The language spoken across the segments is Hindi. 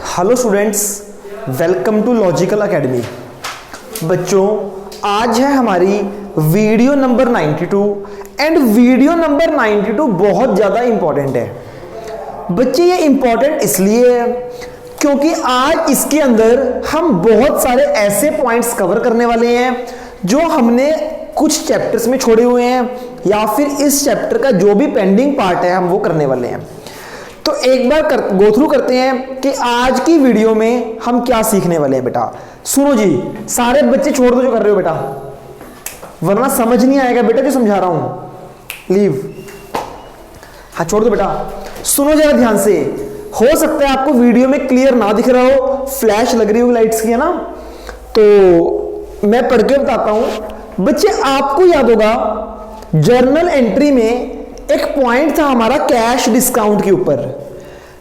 Hello students, welcome to logical academy. बच्चों, आज है हमारी video number 92 and video number 92 बहुत ज़्यादा इंपॉर्टेंट है। बच्चे ये इंपॉर्टेंट इसलिए है क्योंकि आज इसके अंदर हम बहुत सारे ऐसे पॉइंट्स कवर करने वाले हैं जो हमने कुछ चैप्टर्स में छोड़े हुए हैं या फिर इस चैप्टर का जो भी पेंडिंग पार्ट है हम वो करने वाले हैं। तो एक बार गो थ्रू करते हैं कि आज की वीडियो में हम क्या सीखने वाले हैं। बेटा सुनो जी, सारे बच्चे छोड़ दो जो कर रहे हो बेटा, वरना समझ नहीं आएगा बेटा जो समझा रहा हूं। लीव, हाँ छोड़ दो बेटा। सुनो जरा ध्यान से, हो सकता है आपको वीडियो में क्लियर ना दिख रहा हो, फ्लैश लग रही हो लाइट्स की, है ना। तो मैं पढ़ के बताता हूं। बच्चे आपको याद होगा जर्नल एंट्री में एक पॉइंट था हमारा कैश डिस्काउंट के ऊपर।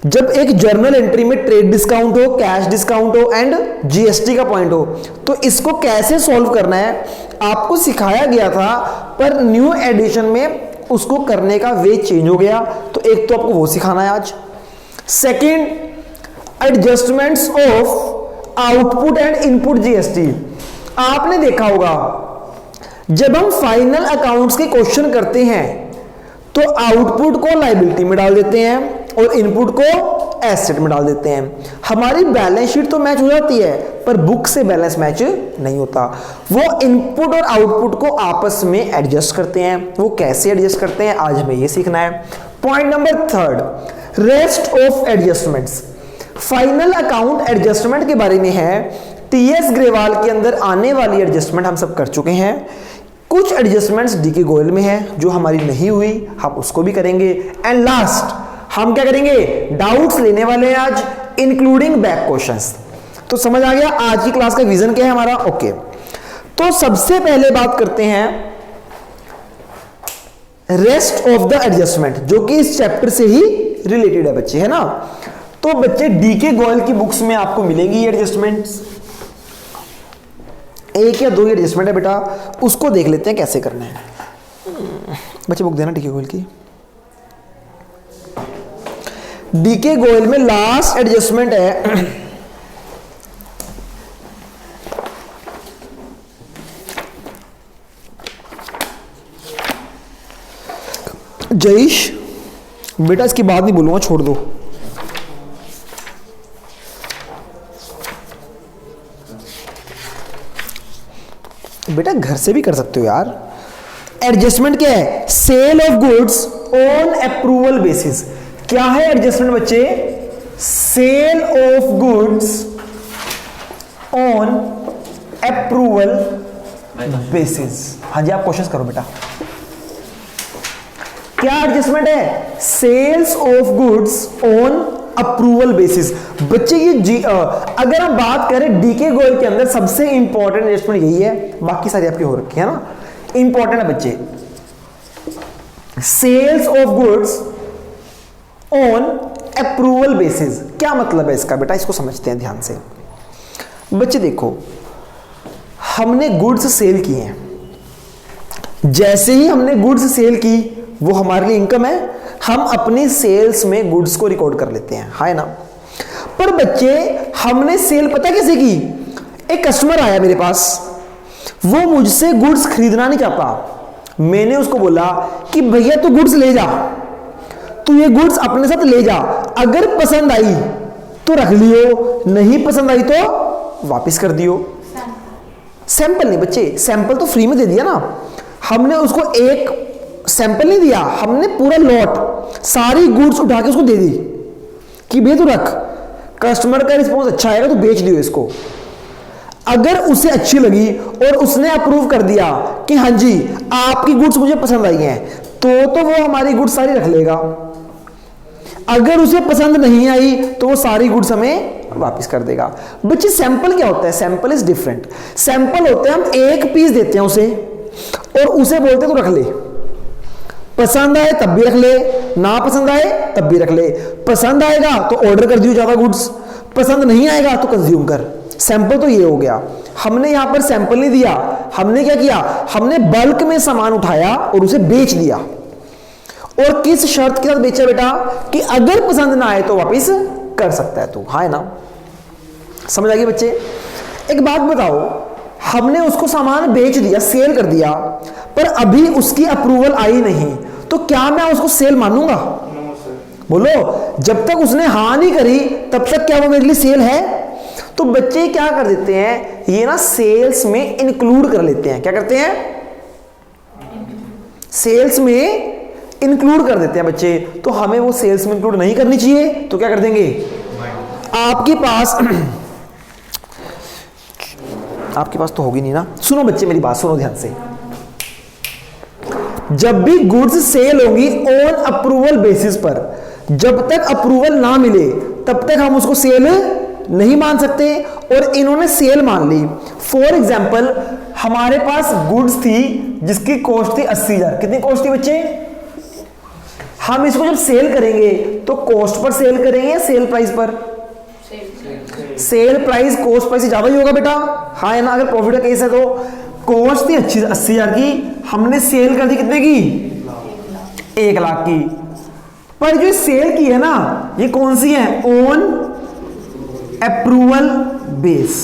जब एक जर्नल एंट्री में ट्रेड डिस्काउंट हो, कैश डिस्काउंट हो एंड जीएसटी का पॉइंट हो, तो इसको कैसे सॉल्व करना है आपको सिखाया गया था, पर न्यू एडिशन में उसको करने का वे चेंज हो गया। तो एक तो आपको वो सिखाना है आज। Second, adjustments of output and input GST. आपने देखा होगा जब हम फाइनल अकाउंट्स के क्वेश्चन करते हैं तो आउटपुट को लायबिलिटी में डाल देते हैं और इनपुट को एसेट में डाल देते हैं। हमारी बैलेंस शीट तो मैच हो जाती है पर बुक से बैलेंस मैच नहीं होता। वो इनपुट और आउटपुट को आपस में एडजस्ट करते हैं। वो कैसे एडजस्ट करते हैं आज हमें ये सीखना है। Point number third, rest of adjustments. Final account adjustment के बारे में है। टीएस ग्रेवाल के अंदर आने वाली एडजस्टमेंट हम सब कर चुके हैं। कुछ एडजस्टमेंट्स डीके गोयल में है जो हमारी नहीं हुई, हम उसको भी करेंगे। एंड लास्ट हम क्या करेंगे, डाउट्स लेने वाले हैं आज, इंक्लूडिंग बैक क्वेश्चंस। तो समझ आ गया आज की क्लास का विजन क्या है हमारा। ओके, तो सबसे पहले बात करते हैं रेस्ट ऑफ द एडजस्टमेंट, जो कि इस चैप्टर से ही रिलेटेड है बच्चे, है ना। तो बच्चे डीके गोयल की बुक्स में आपको मिलेंगी एडजस्टमेंट्स, एक या दो एडजस्टमेंट है बेटा, उसको देख लेते हैं कैसे करना है। बच्चे बुक देना डीके गोयल की। डीके गोयल में लास्ट एडजस्टमेंट है जयेश बेटा, इसकी बात नहीं बोलूंगा, छोड़ दो। बेटा घर से भी कर सकते हो यार। एडजस्टमेंट क्या है, sale of goods on approval basis. क्या है एडजस्टमेंट बच्चे, sale of goods on approval basis. हाँ जी, आप क्वेश्चन करो बेटा। क्या एडजस्टमेंट है, sales of goods on approval basis. बच्चे ये अगर हम बात करें डीके गोयल के अंदर सबसे इंपॉर्टेंट एडजस्टमेंट यही है, बाकी सारी आपकी हो रखी है ना। इंपॉर्टेंट है बच्चे, sales of goods on approval basis. क्या मतलब है इसका बेटा, इसको समझते हैं ध्यान से। बच्चे देखो, हमने गुड्स सेल किए हैं, जैसे ही हमने गुड्स सेल की वो हमारे लिए इनकम है, हम अपनी सेल्स में गुड्स को रिकॉर्ड कर लेते हैं, है ना। पर बच्चे हमने सेल पता कैसे की, एक कस्टमर आया मेरे पास, वो मुझसे गुड्स खरीदना नहीं चाहता। मैंने उसको बोला कि भैया तू गुड्स ले जा, तू ये गुड्स अपने साथ ले जा, अगर पसंद आई तो रख लियो, नहीं पसंद आई तो वापस कर दियो। सैंपल नहीं बच्चे, सैंपल तो फ्री में दे दिया ना, हमने उसको एक सैंपल नहीं दिया, हमने पूरा लॉट सारी गुड्स उठा के उसको दे दी कि भैया तू रख, कस्टमर का रिस्पॉन्स अच्छा आएगा तो बेच दियो इसको। अगर उसे अच्छी लगी और उसने अप्रूव कर दिया कि हाँ जी आपकी गुड्स मुझे पसंद आई हैं, तो वो हमारी गुड्स सारी रख लेगा। अगर उसे पसंद नहीं आई तो वो सारी गुड्स हमें वापस कर देगा। बच्चे सैंपल क्या होता है, सैंपल इज डिफरेंट। सैंपल होते हैं हम एक पीस देते हैं उसे और उसे बोलते हैं तो रख ले, पसंद आए तब भी रख ले, ना पसंद आए तब भी रख ले। पसंद आएगा तो ऑर्डर कर दियो ज्यादा गुड्स, पसंद नहीं आएगा तो कंज्यूम कर। सैंपल तो ये हो गया। हमने यहां पर सैंपल नहीं दिया, हमने क्या किया, हमने बल्क में सामान उठाया और उसे बेच दिया। और किस शर्त के साथ बेचा बेटा कि अगर पसंद ना आए तो वापस कर सकता है तू, हाँ है ना। समझ आ गई बच्चे। एक बात बताओ, हमने उसको सामान बेच दिया, सेल कर दिया, पर अभी उसकी अप्रूवल आई नहीं, तो क्या मैं उसको सेल मानूंगा? बोलो, जब तक उसने हाँ नहीं करी तब तक क्या वो मेरे लिए सेल है? तो बच्चे क्या कर देते हैं, ये ना सेल्स में इंक्लूड कर लेते हैं। क्या करते हैं? सेल्स में इंक्लूड कर देते हैं बच्चे। तो हमें वो सेल्स में इंक्लूड नहीं करनी चाहिए, तो क्या कर देंगे, आपके पास तो होगी नहीं ना। सुनो बच्चे, मेरी बात सुनो ध्यान से। जब भी गुड्स सेल होंगी ऑन अप्रूवल बेसिस पर, जब तक अप्रूवल ना मिले तब तक हम उसको सेल नहीं मान सकते। और इन्होंने सेल मान ली। फॉर एग्जाम्पल, हमारे पास गुड्स थी जिसकी कॉस्ट थी 80,000। कितनी कॉस्ट थी बच्चे? हम इसको जब सेल करेंगे तो कॉस्ट पर सेल करेंगे या सेल प्राइस पर? सेल प्राइस कॉस्ट प्राइस से ज्यादा ही होगा बेटा, हाँ है ना। अगर प्रॉफिट का केस है तो कॉस्ट थी 80,000 की, हमने सेल कर दी कितने की? 1 लाख की। पर जो सेल की है ना, ये कौन सी है? ऑन अप्रूवल बेस,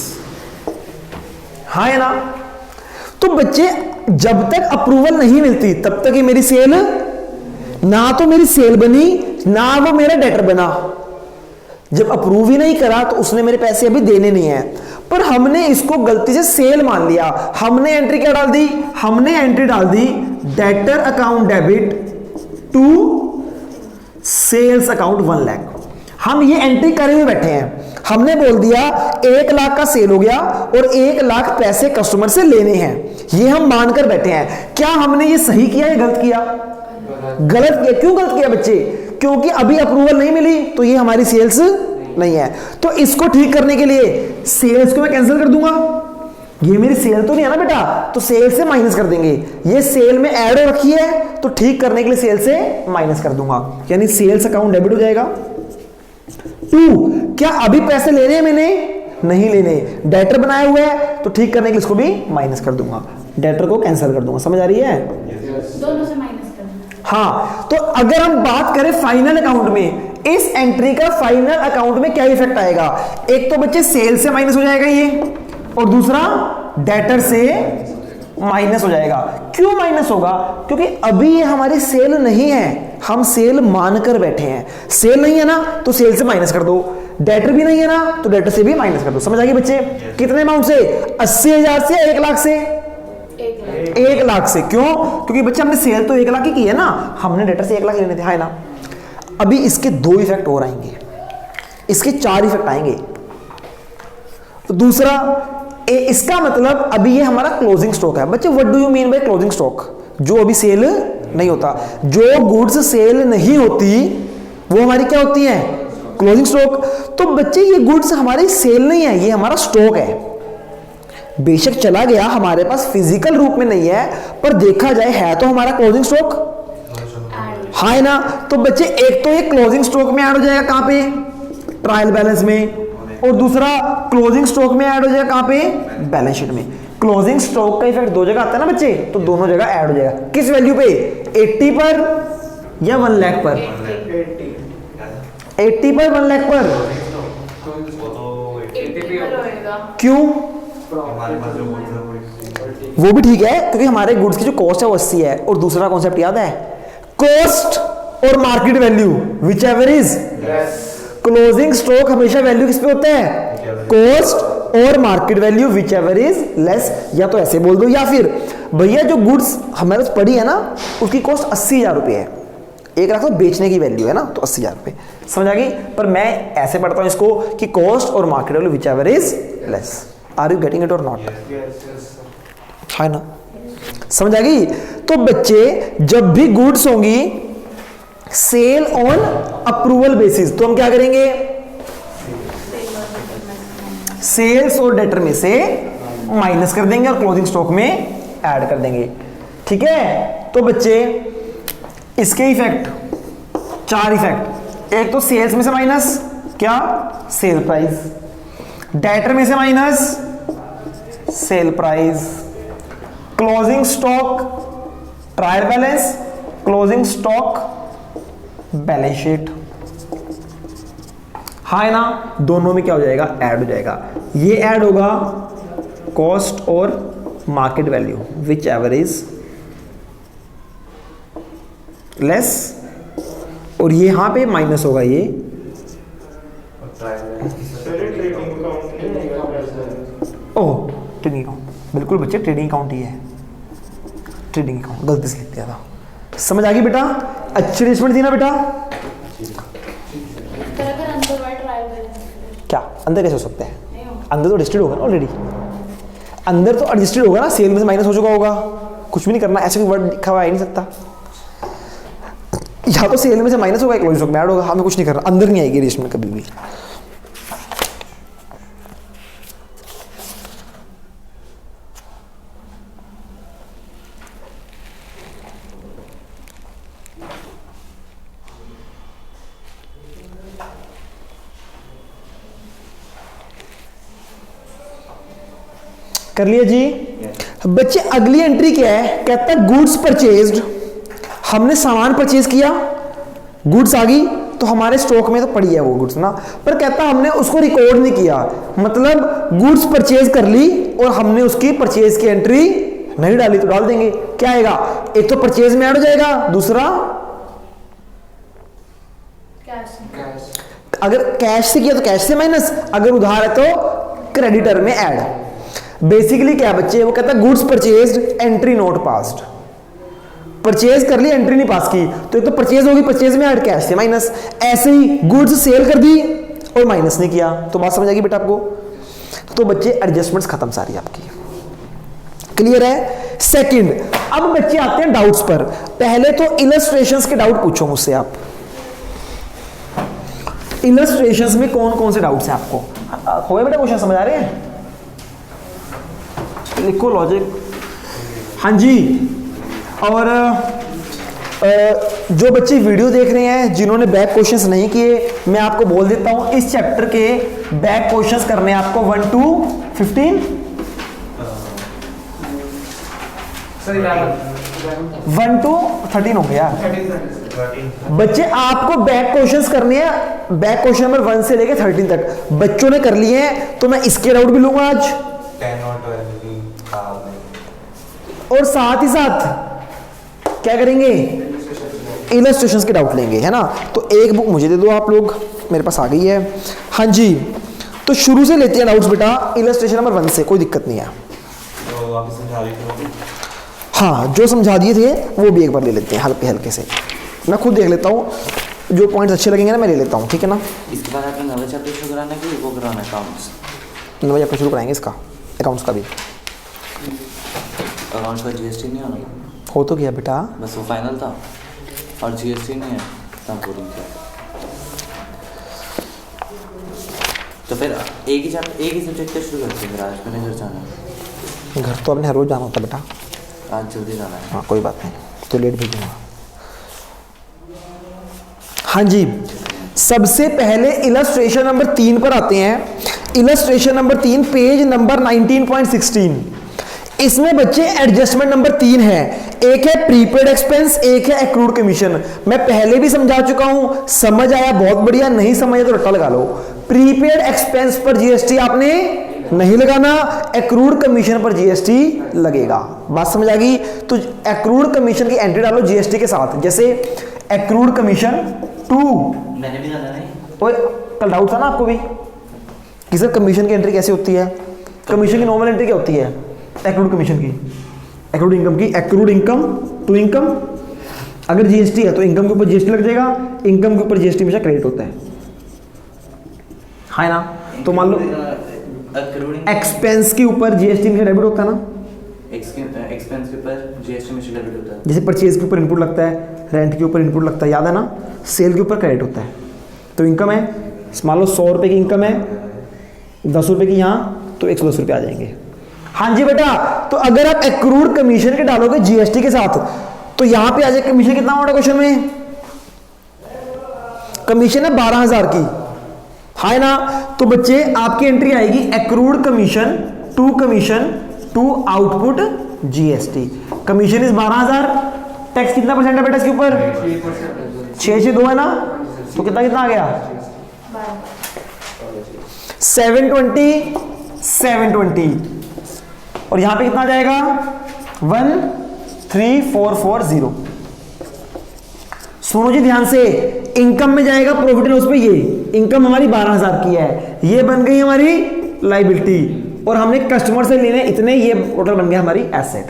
हाँ है ना। तो बच्चे, जब तक अप्रूवल नहीं मिलती तब तक ये मेरी सेल, ना तो मेरी सेल बनी ना वो मेरा डेटर बना। जब अप्रूव ही नहीं करा तो उसने मेरे पैसे अभी देने नहीं है। पर हमने इसको गलती से सेल मान लिया। हमने एंट्री क्या डाल दी? हमने एंट्री डाल दी debtor account debit to sales account 1 lakh. हम ये एंट्री करे हुए बैठे हैं। हमने बोल दिया 1 लाख का सेल हो गया और 1 लाख पैसे कस्टमर से लेने हैं, ये हम मानकर बैठे हैं। क्या हमने ये सही किया या गलत किया? गलत किया। क्यों गलत किया बच्चे? क्योंकि अभी अप्रूवल नहीं मिली तो ये हमारी सेल्स नहीं है। तो इसको ठीक करने के लिए सेल्स को मैं कैंसिल कर दूंगा। ये मेरी सेल तो नहीं है ना बेटा, तो सेल से माइनस कर देंगे। ये सेल में ऐड हो रखी है तो ठीक करने के लिए सेल से माइनस कर दूंगा, यानी सेल्स अकाउंट डेबिट हो जाएगा। 2, क्या अभी पैसे लेने हैं मैंने? नहीं लेने। डेटर बनाया हुआ है तो ठीक करने के लिए इसको भी माइनस कर दूंगा, डेटर को कैंसिल कर दूंगा। समझ आ रही है? दोनों से माइनस कर। हाँ, तो अगर हम बात करें फाइनल अकाउंट में, इस एंट्री का फाइनल अकाउंट में क्या इफेक्ट आएगा? एक तो बच्चे सेल से माइनस हो जाएगा ये, और दूसरा डेटर से माइनस हो जाएगा। क्यों माइनस होगा? क्योंकि अभी ये हमारी सेल नहीं है, हम सेल मानकर बैठे हैं। सेल नहीं है ना तो सेल से माइनस कर दो, डेटर भी नहीं है ना तो डेटर से भी माइनस कर दो। समझ आ गई बच्चे? कितने अमाउंट से? 80,000 से या 1 लाख से? 1 लाख से। क्यों? क्योंकि बच्चे हमने सेल तो 1 लाख की है ना, हमने डेटर से 1 लाख लेने थे, है ना। अभी इसके 2 इफेक्ट और आएंगे, इसके 4 इफेक्ट आएंगे। दूसरा, इसका मतलब अभी ये हमारा क्लोजिंग स्टॉक है। बच्चे, what do you mean by closing stock? जो अभी सेल नहीं होता। जो गुड्स सेल नहीं होती वो हमारी क्या होती है? Closing stock. तो बच्चे, ये गुड्स हमारी सेल नहीं है, ये हमारा स्टॉक है। बेशक चला गया, हमारे पास फिजिकल रूप में नहीं है, पर देखा जाए है तो हमारा क्लोजिंग स्टॉक, हाँ है ना। तो बच्चे, एक तो ये क्लोजिंग स्टॉक में ऐड हो जाएगा, कहां पे? ट्रायल बैलेंस में। और दूसरा क्लोजिंग स्टॉक में ऐड हो जाएगा, कहां पे? बैलेंस शीट में। क्लोजिंग स्टॉक का इफेक्ट 2 जगह आता है ना बच्चे, तो दोनों जगह ऐड हो जाएगा। किस वैल्यू पे? 80 पर या 1 लाख पर? 80 पर, 1 लाख पर। क्यों? वो भी ठीक है, क्योंकि हमारे गुड्स की जो कॉस्ट है वो 80 है। और दूसरा कॉन्सेप्ट याद है? कॉस्ट और market value, whichever is. Closing stock हमेशा वैल्यू किस पे होता है? कॉस्ट और market value, whichever is less. या तो ऐसे बोल दो, या फिर भैया जो गुड्स हमारे पास पड़ी है ना उसकी कॉस्ट 80,000 रुपये है, 1 लाख तो बेचने की वैल्यू है ना, तो 80,000 रुपये। समझ आ गई? पर मैं ऐसे पढ़ता हूं इसको कि कॉस्ट और market value whichever is less. Are you getting it or not? है ना? समझ आ गई? तो बच्चे, जब भी गुड्स होंगी सेल ऑन अप्रूवल बेसिस, तो हम क्या करेंगे? सेल्स और डेटर में से माइनस कर देंगे और क्लोजिंग स्टॉक में ऐड कर देंगे। ठीक है? तो बच्चे, इसके इफेक्ट 4 इफेक्ट। एक तो सेल्स में से माइनस, क्या? Sale price. डेटर में से minus, sale price. Closing stock, trial balance, closing stock balance sheet. हाँ है ना, दोनों में क्या हो जाएगा, ऐड हो जाएगा। ये ऐड होगा कॉस्ट और market value whichever is less, और ये यहां पे माइनस होगा ये। ओह ट्रेडिंग अकाउंट, बिल्कुल बच्चे ट्रेडिंग अकाउंट ही है, ट्रेडिंग अकाउंट गलती से लिख दिया था। समझ आ गई बेटा, अच्छी रिस्पॉन्स थी ना बेटा। क्या अंदर कैसे हो सकता है, अंदर तो रजिस्टर्ड होगा ना ऑलरेडी, अंदर तो रजिस्टर्ड होगा ना, सेल में से माइनस हो चुका होगा, कुछ भी नहीं करना, ऐसे कोई वर्ड लिखा हुआ आ ही नहीं सकता। या तो सेल में से माइनस होगा, क्लोजिंग स्टॉक में ऐड होगा, हमें कुछ नहीं करना, अंदर नहीं आएगी रजिस्टर्ड कभी भी। कर लिया जी बच्चे। अगली एंट्री क्या है, कहता है गुड्स परचेज्ड, हमने सामान परचेज किया, गुड्स आ गई तो हमारे स्टॉक में तो पड़ी है वो गुड्स ना, पर कहता हमने उसको रिकॉर्ड नहीं किया, मतलब गुड्स परचेज कर ली और हमने उसकी परचेज की एंट्री नहीं डाली, तो डाल देंगे। क्या आएगा, एक तो परचेज में ऐड हो जाएगा, दूसरा अगर कैश से किया तो कैश से माइनस, अगर उधार है तो क्रेडिटर में ऐड। बेसिकली क्या बच्चे, वो कहता है goods purchased entry note passed, purchase कर ली एंट्री नहीं पास की, तो एक तो परचेज होगी, परचेज में ऐड, कैश से माइनस। ऐसे ही गुड्स सेल कर दी और माइनस नहीं किया, तो बात समझ आएगी बेटा आपको। तो बच्चे एडजस्टमेंट्स खत्म सारी आपकी, क्लियर है। सेकंड, अब बच्चे आते हैं डाउट्स पर। पहले तो इलस्ट्रेशंस के डाउट पूछो मुझसे आप, इलस्ट्रेशंस में कौन कौन से डाउट्स हैं आपको, हो गया बेटा क्वेश्चन समझ आ रहे हैं, लिखो लॉजिक। हाँ जी, और जो बच्चे वीडियो देख रहे हैं जिन्होंने बैक क्वेश्चंस नहीं किए, मैं आपको बोल देता हूं इस चैप्टर के बैक क्वेश्चंस करने आपको 1 to 15 1 to 13 हो गया बच्चे, आपको बैक क्वेश्चंस करने हैं, बैक क्वेश्चन नंबर 1 से लेके 13 तक बच्चों ने कर लिए हैं, तो मैं इसके डाउट भी लूंगा आज, 10 और 12 और साथ ही साथ क्या करेंगे, इलस्ट्रेशंस के डाउट लेंगे, है ना। तो एक बुक मुझे दे दो आप लोग, मेरे पास आ गई है। हाँ जी, तो शुरू से लेते हैं डाउट्स बेटा, इलस्ट्रेशन नंबर 1 से, कोई दिक्कत नहीं है। तो आप समझा रही थी, हाँ जो समझा दिए थे वो भी एक बार ले लेते हैं हल्के हल्के से, मैं खुद देख लेता हूँ, जो पॉइंट्स अच्छे लगेंगे ना मैं ले लेता हूँ, ठीक है ना। इसके बाद आपने नया चैप्टर शुरू कराना है कि वो कराना है अकाउंट्स, नया चैप्टर शुरू कराएंगे इसका, अकाउंट्स का भी। अकाउंट्स का जीएसटी नहीं होना, हो तो गया बेटा, बस वो फाइनल था और जीएसटी नहीं है तब बोलिंग किया, तो फिर एक ही सब्जेक्ट का शुरू करते हैं। फिर आज मैंने घर जाना है, घर तो अपने हर रोज जाना होता बेटा, आज जल्दी जाना है। हाँ कोई बात नहीं, तो लेट भेजूंगा। हाँ जी, सबसे पहले इलस्ट्रेशन नंबर 3 पर आते हैं। इलस्ट्रेशन नंबर 3 पेज नंबर 19.16, इसमें बच्चे एडजस्टमेंट नंबर 3 है, एक है प्रीपेड एक्सपेंस, एक है एक्रूड कमीशन। मैं पहले भी समझा चुका हूं, समझ आया बहुत बढ़िया, नहीं समझ तो रट्टा लगा लो। प्रीपेड एक्सपेंस पर जीएसटी आपने नहीं लगाना, एक्रूड कमीशन पर जीएसटी लगेगा, बात समझ आ गई। तो एक्रूड कमीशन की एंट्री डालो जीएसटी के साथ, जैसे एक्रूड कमीशन 2, मैंने भी जाना नहीं, और कल डाउट था ना आपको भी कि सर कमीशन की एंट्री कैसे होती है, कमीशन की नॉर्मल एंट्री क्या होती है, एक्रूड कमीशन की, एक्रूड इनकम की, एक्रूड इनकम टू इनकम, अगर जीएसटी है तो इनकम के ऊपर जीएसटी लग जाएगा, इनकम के ऊपर जीएसटी हमेशा क्रेडिट होता है, है ना। तो मान लो एक्सपेंस के ऊपर जीएसटी में डेबिट होता है ना, एक्सपेंस के ऊपर जीएसटी में डेबिट होता है, जैसे परचेज के ऊपर इनपुट लगता है, रेंट के ऊपर इनपुट लगता है, याद है ना, सेल के ऊपर क्रेडिट होता है। तो इनकम है, मान लो 100 रुपये की इनकम है, 10 रुपये की यहाँ, तो 110 रुपये आ जाएंगे। हाँ जी बेटा, तो अगर आप एक्रूड कमीशन के डालोगे जीएसटी के साथ, तो यहां पे आ जाए कमीशन कितना होगा क्वेश्चन में, कमीशन है 12,000 की, है ना। तो बच्चे आपकी एंट्री आएगी accrued commission to output GST, commission is 12,000, tax कितना परसेंट है बेटा इसके ऊपर? 6 से 2 है ना, तो कितना कितना आ गया? 720 720, और यहां पे कितना आ जाएगा? 13440। सुनो जी ध्यान से, इनकम में जाएगा प्रॉफिट एंड लॉस पे, ये इनकम हमारी 12,000 की है, ये बन गई हमारी लायबिलिटी, और हमने कस्टमर से लेने इतने, ये टोटल बन गया हमारी एसेट।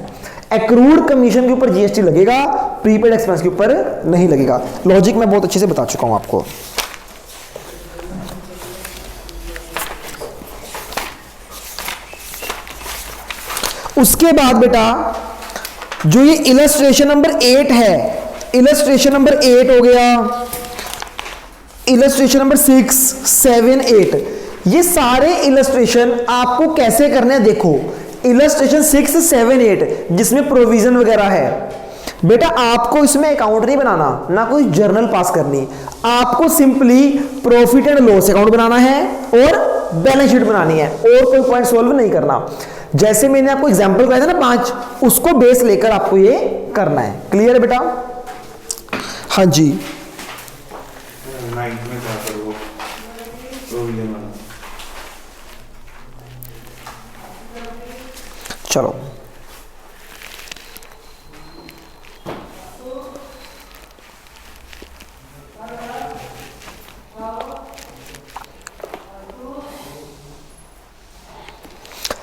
एक्रूड कमीशन के ऊपर जीएसटी लगेगा, प्रीपेड एक्सपेंस के ऊपर नहीं लगेगा। लॉजिक मैं बहुत अच्छे से बता चुका हूं आपको। उसके बाद बेटा जो ये इलस्ट्रेशन नंबर 8 है, इलस्ट्रेशन नंबर 8 हो गया, इलस्ट्रेशन नंबर 6, 7, 8, ये सारे इलस्ट्रेशन आपको कैसे करने हैं देखो। इलस्ट्रेशन 6, 7, 8 जिसमें प्रोविजन वगैरह है, बेटा आपको इसमें अकाउंट नहीं बनाना, ना कोई जर्नल पास करनी, आपको simply profit and loss account बनाना है और बैलेंस शीट बनानी है, और कोई पॉइंट सॉल्व नहीं करना। जैसे मैंने आपको एग्जांपल बताया था ना 5, उसको बेस लेकर आपको ये करना है। क्लियर है बेटा? हाँ जी। 9th में क्या करो प्रोविजन वाला। चलो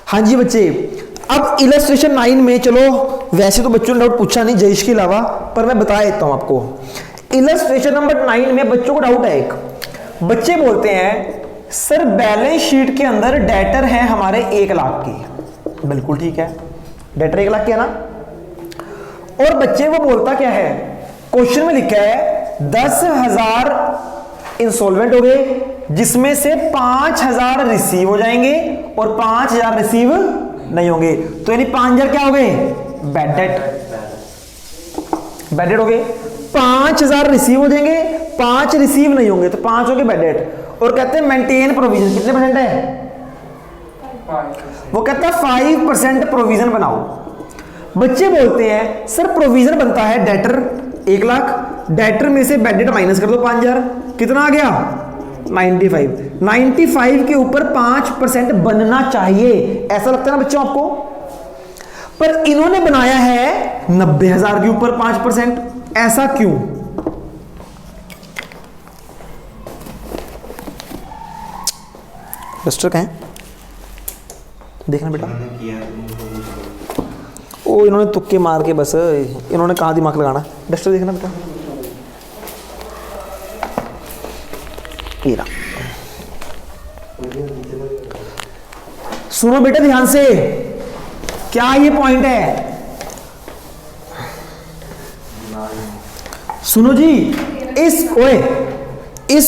हाँ जी बच्चे, अब इलस्ट्रेशन 9 में, चलो वैसे तो बच्चों ने डाउट पूछा नहीं जयेश के अलावा, पर मैं बता देता हूं आपको। इलस्ट्रेशन नंबर 9 में बच्चों को डाउट है एक, बच्चे बोलते हैं सर बैलेंस शीट के अंदर डेटर है हमारे 1 लाख की। बिल्कुल ठीक है, डेटर 1 लाख की है ना, और बच्चे वो बोलता क्या है, क्वेश्चन में लिखा है 10,000 इंसॉल्वेंट हो गए, जिसमें से 5,000 रिसीव हो जाएंगे और 5,000 रिसीव नहीं होंगे, तो यानी 5,000 क्या हो गए? बैड डेट, बैड डेट हो गए। 5,000 रिसीव हो जाएंगे, 5 रिसीव नहीं होंगे, तो 5 हो गए बैड डेट। और कहते हैं मेंटेन प्रोविजन, कितने परसेंट है? वो कहता है 5% प्रोविजन बनाओ। बच्चे बोलते हैं सर प्रोविजन बनता है डेटर 1 लाख, डेटर में से बैड डेट माइनस कर दो 5,000, कितना आ गया? 95। 95 के ऊपर 5% बनना चाहिए, ऐसा लगता है ना बच्चों आपको? पर इन्होंने बनाया है 90,000 के ऊपर 5%, ऐसा क्यों? रजिस्टर कहाँ है? देखना बेटा। ओ इन्होंने तुक्के मार के बस, इन्होंने कहाँ दिमाग लगाना। डस्टर देखना बेटा, ये रहा। सुनो बेटा ध्यान से, क्या ये पॉइंट है? सुनो जी, इस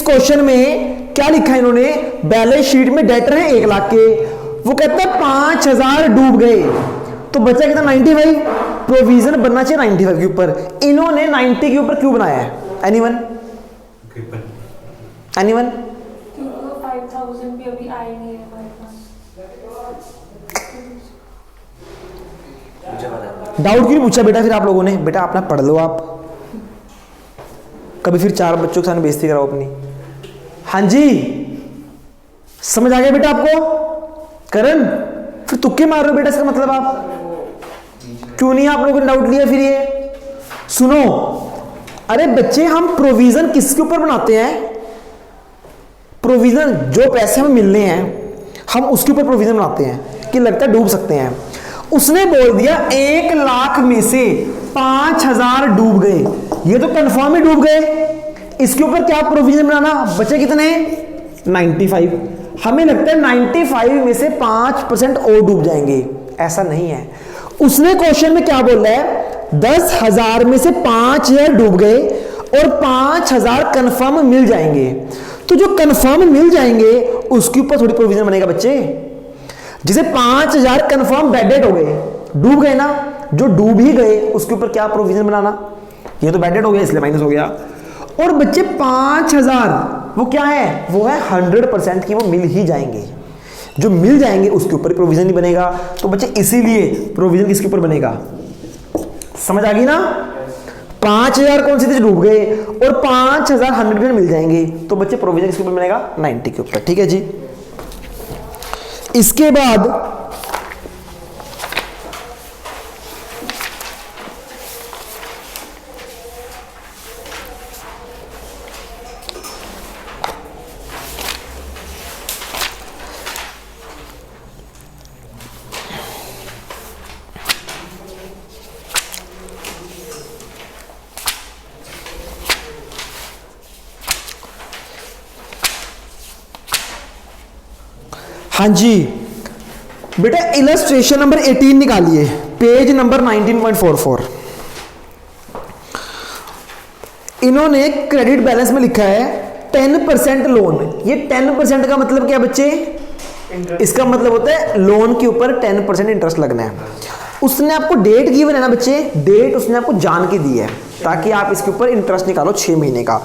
क्वेश्चन में क्या लिखा है इन्होंने? बैलेंस शीट में डेटर है 1 लाख के, वो कहता है 5,000 डूब गए, तो बचा कितना? 95। प्रोविजन बनना चाहिए 95 के ऊपर, इन्होंने 90 के ऊपर क्यों बनाया है? एनीवन? एनीवन? 5,000 भी अभी आए नहीं है हमारे पास। डाउट क्यों पूछा बेटा फिर आप लोगों ने? बेटा अपना पढ़ लो आप, कभी फिर 4 बच्चों के सामने बेइज्जती कराओ अपनी। हाँ जी, समझ आ गया बेटा आपको? करण फिर तुक्के मार रहे हो बेटा, इसका मतलब आप क्यों नहीं आप लोगों ने डाउट लिया फिर? ये सुनो, अरे बच्चे हम प्रोविजन किसके ऊपर बनाते हैं? प्रोविजन जो पैसे हमें मिलने हैं हम उसके ऊपर प्रोविजन बनाते हैं कि लगता है डूब सकते हैं। उसने बोल दिया 1 लाख में से 5,000 डूब गए, ये तो कंफर्म ही डूब गए, इसके ऊपर क्या प्रोविजन बनाना? बचे कितने? 95। हमें लगता है 95 में से 5% और डूब जाएंगे, ऐसा नहीं है। उसने क्वेश्चन में क्या बोला है? 10,000 में से 5,000 डूब गए और 5,000 कंफर्म मिल जाएंगे, तो जो कंफर्म मिल जाएंगे उसके ऊपर थोड़ी प्रोविजन बनेगा बच्चे। जिसे 5,000 कंफर्म बैड डेट हो गए, डूब गए ना, जो डूब ही गए उसके ऊपर क्या प्रोविजन बनाना? ये तो बैड डेट हो गया इसलिए माइनस हो गया। और बच्चे 5,000 वो क्या है? वो है 100% की, वो मिल ही जाएंगे, जो मिल जाएंगे उसके ऊपर प्रोविजन नहीं बनेगा। तो बच्चे इसीलिए प्रोविजन किसके ऊपर बनेगा? समझ आ गई ना? 5,000 कौन से थे डूब गए और 5,000 100% मिल जाएंगे, तो बच्चे प्रोविजन किसके ऊपर मिलेगा 90 के ऊपर। ठीक है जी। इसके बाद हाँ जी बेटा, इलस्ट्रेशन नंबर 18 निकालिए, पेज नंबर 19.44। इन्होंने क्रेडिट बैलेंस में लिखा है 10% लोन। ये 10% का मतलब क्या बच्चे? इसका मतलब होता है लोन के ऊपर 10% इंटरेस्ट लगना है। उसने आपको डेट गिवन है ना बच्चे, डेट उसने आपको जान के दी है ताकि आप इसके ऊपर इंटरेस्ट निकालो 6 महीने का।